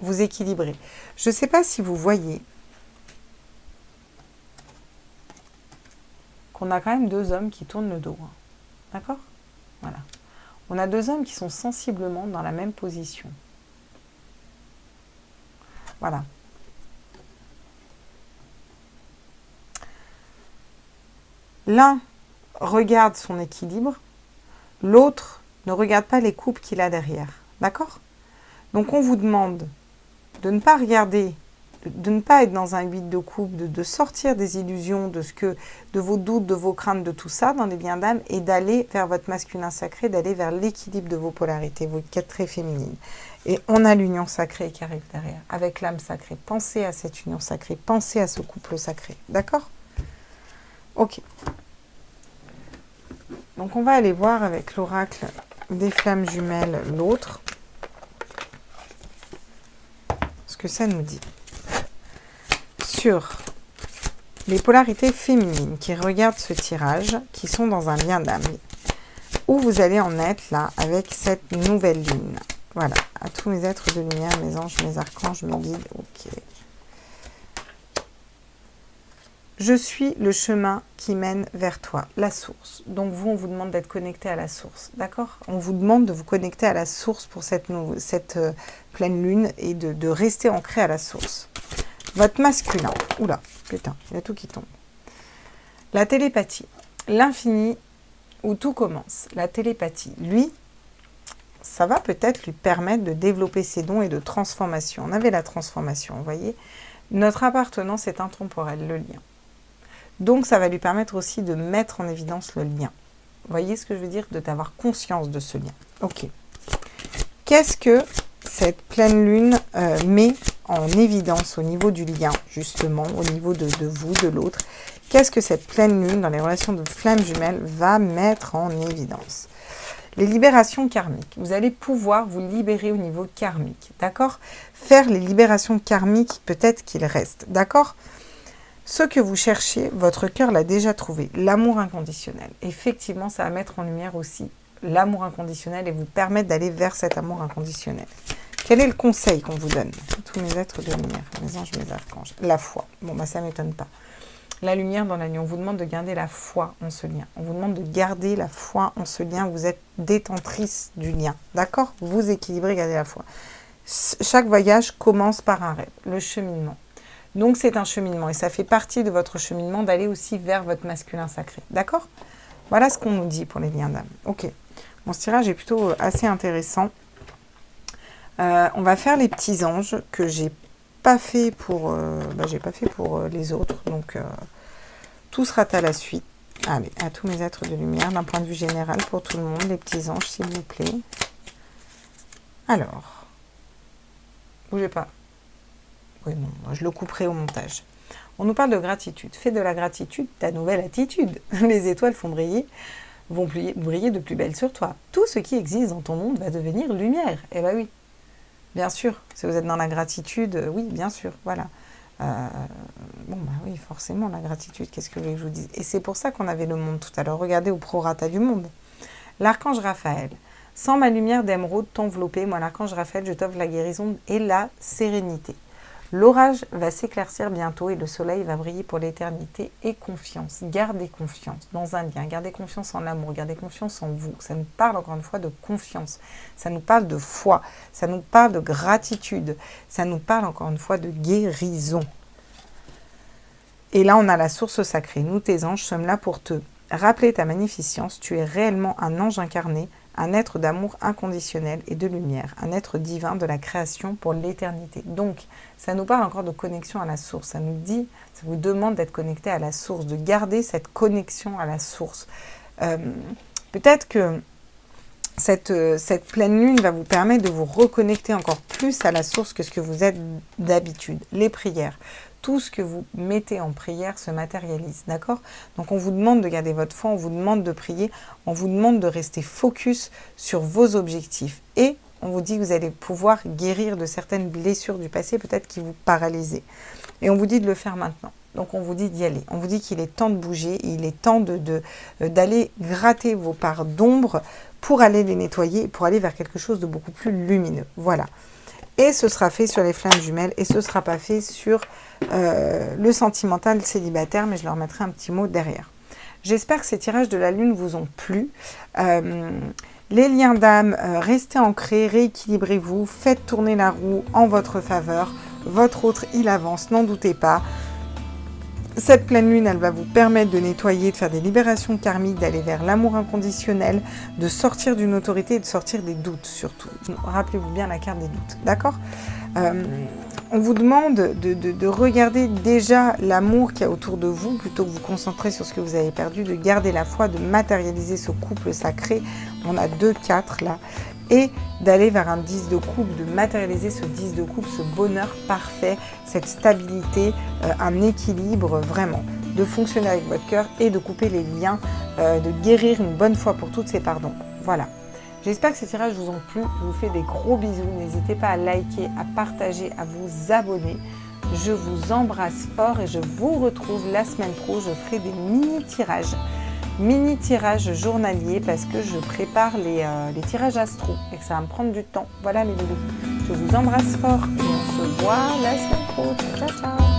vous équilibrer. Je ne sais pas si vous voyez qu'on a quand même deux hommes qui tournent le dos. D'accord? Voilà. On a deux hommes qui sont sensiblement dans la même position. Voilà. L'un regarde son équilibre, l'autre ne regarde pas les coupes qu'il a derrière. D'accord? Donc on vous demande de ne pas regarder, de ne pas être dans un 8 de coupe, de sortir des illusions, de vos doutes, de vos craintes, de tout ça dans les liens d'âme et d'aller vers votre masculin sacré, d'aller vers l'équilibre de vos polarités, vos quêtes très féminines. Et on a l'union sacrée qui arrive derrière, avec l'âme sacrée. Pensez à cette union sacrée, pensez à ce couple sacré. D'accord? Ok. Donc on va aller voir avec l'oracle des flammes jumelles l'autre. Ce que ça nous dit. Sur les polarités féminines qui regardent ce tirage, qui sont dans un lien d'âme. Où vous allez en être là, avec cette nouvelle lune. Voilà, à tous mes êtres de lumière, mes anges, mes archanges, mes guides. Ok. Je suis le chemin qui mène vers toi, la source. Donc vous, on vous demande d'être connecté à la source, d'accord? On vous demande de vous connecter à la source pour cette pleine lune et de rester ancré à la source. Votre masculin, oula, putain, il y a tout qui tombe. La télépathie, l'infini où tout commence. La télépathie, lui, ça va peut-être lui permettre de développer ses dons et de transformation. On avait la transformation, vous voyez? Notre appartenance est intemporelle, le lien. Donc, ça va lui permettre aussi de mettre en évidence le lien. Vous voyez ce que je veux dire? D'avoir conscience de ce lien. Ok. Qu'est-ce que cette pleine lune met en évidence au niveau du lien, justement, au niveau de vous, de l'autre? Qu'est-ce que cette pleine lune, dans les relations de flammes jumelles, va mettre en évidence? Les libérations karmiques. Vous allez pouvoir vous libérer au niveau karmique, d'accord? Faire les libérations karmiques, peut-être qu'il reste, d'accord? Ce que vous cherchez, votre cœur l'a déjà trouvé, l'amour inconditionnel. Effectivement, ça va mettre en lumière aussi l'amour inconditionnel et vous permettre d'aller vers cet amour inconditionnel. Quel est le conseil qu'on vous donne? Tous mes êtres de lumière, mes anges, mes archanges. La foi. Bon, bah ça ne m'étonne pas. La lumière dans la nuit. On vous demande de garder la foi en ce lien. On vous demande de garder la foi en ce lien. Vous êtes détentrice du lien. D'accord? Vous équilibrez, gardez la foi. Chaque voyage commence par un rêve, le cheminement. Donc c'est un cheminement et ça fait partie de votre cheminement d'aller aussi vers votre masculin sacré. D'accord? Voilà ce qu'on nous dit pour les liens d'âme. Ok. Bon, ce tirage est plutôt assez intéressant. On va faire les petits anges que j'ai pas fait pour les autres. Donc tout sera à la suite. Allez, à tous mes êtres de lumière, d'un point de vue général pour tout le monde, les petits anges, s'il vous plaît. Alors, bougez pas. Oui, non, je le couperai au montage. On nous parle de gratitude. Fais de la gratitude ta nouvelle attitude. Les étoiles vont briller de plus belle sur toi. Tout ce qui existe dans ton monde va devenir lumière. Eh bien oui, bien sûr. Si vous êtes dans la gratitude, oui, bien sûr, voilà. Bon, bah oui, forcément, la gratitude, qu'est-ce que vous voulez que je vous dise? Et c'est pour ça qu'on avait le monde tout à l'heure. Regardez au prorata du monde. L'archange Raphaël. Sans ma lumière d'émeraude t'envelopper, moi l'archange Raphaël, je t'offre la guérison et la sérénité. L'orage va s'éclaircir bientôt et le soleil va briller pour l'éternité. Et confiance, gardez confiance dans un lien, gardez confiance en l'amour, gardez confiance en vous. Ça nous parle encore une fois de confiance, ça nous parle de foi, ça nous parle de gratitude, ça nous parle encore une fois de guérison. Et là on a la source sacrée. Nous tes anges sommes là pour te rappeler ta magnificence. Tu es réellement un ange incarné, un être d'amour inconditionnel et de lumière, un être divin de la création pour l'éternité. Donc, ça nous parle encore de connexion à la source. Ça nous dit, ça vous demande d'être connecté à la source, de garder cette connexion à la source. Peut-être que cette pleine lune va vous permettre de vous reconnecter encore plus à la source que ce que vous êtes d'habitude. Les prières. Tout ce que vous mettez en prière se matérialise, d'accord? Donc on vous demande de garder votre foi, on vous demande de prier, on vous demande de rester focus sur vos objectifs. Et on vous dit que vous allez pouvoir guérir de certaines blessures du passé, peut-être qui vous paralysaient. Et on vous dit de le faire maintenant. Donc on vous dit d'y aller. On vous dit qu'il est temps de bouger, il est temps d'aller gratter vos parts d'ombre pour aller les nettoyer, pour aller vers quelque chose de beaucoup plus lumineux. Voilà. Et ce sera fait sur les flammes jumelles et ce ne sera pas fait sur le sentimental célibataire, mais je leur mettrai un petit mot derrière. J'espère que ces tirages de la lune vous ont plu. Les liens d'âme, restez ancrés, rééquilibrez-vous, faites tourner la roue en votre faveur. Votre autre, il avance, n'en doutez pas. Cette pleine lune, elle va vous permettre de nettoyer, de faire des libérations karmiques, d'aller vers l'amour inconditionnel, de sortir d'une autorité et de sortir des doutes surtout. Rappelez-vous bien la carte des doutes, d'accord? On vous demande de regarder déjà l'amour qu'il y a autour de vous, plutôt que vous concentrer sur ce que vous avez perdu, de garder la foi, de matérialiser ce couple sacré. On a 2-4 là. Et d'aller vers un 10 de coupe, de matérialiser ce 10 de coupe, ce bonheur parfait, cette stabilité, un équilibre vraiment, de fonctionner avec votre cœur et de couper les liens, de guérir une bonne fois pour toutes ces pardons. Voilà. J'espère que ces tirages vous ont plu. Je vous fais des gros bisous. N'hésitez pas à liker, à partager, à vous abonner. Je vous embrasse fort et je vous retrouve la semaine pro. Je ferai des mini-tirages journaliers parce que je prépare les tirages astro et que ça va me prendre du temps. Voilà les loulous. Je vous embrasse fort et on se voit la semaine pro. Ciao, ciao.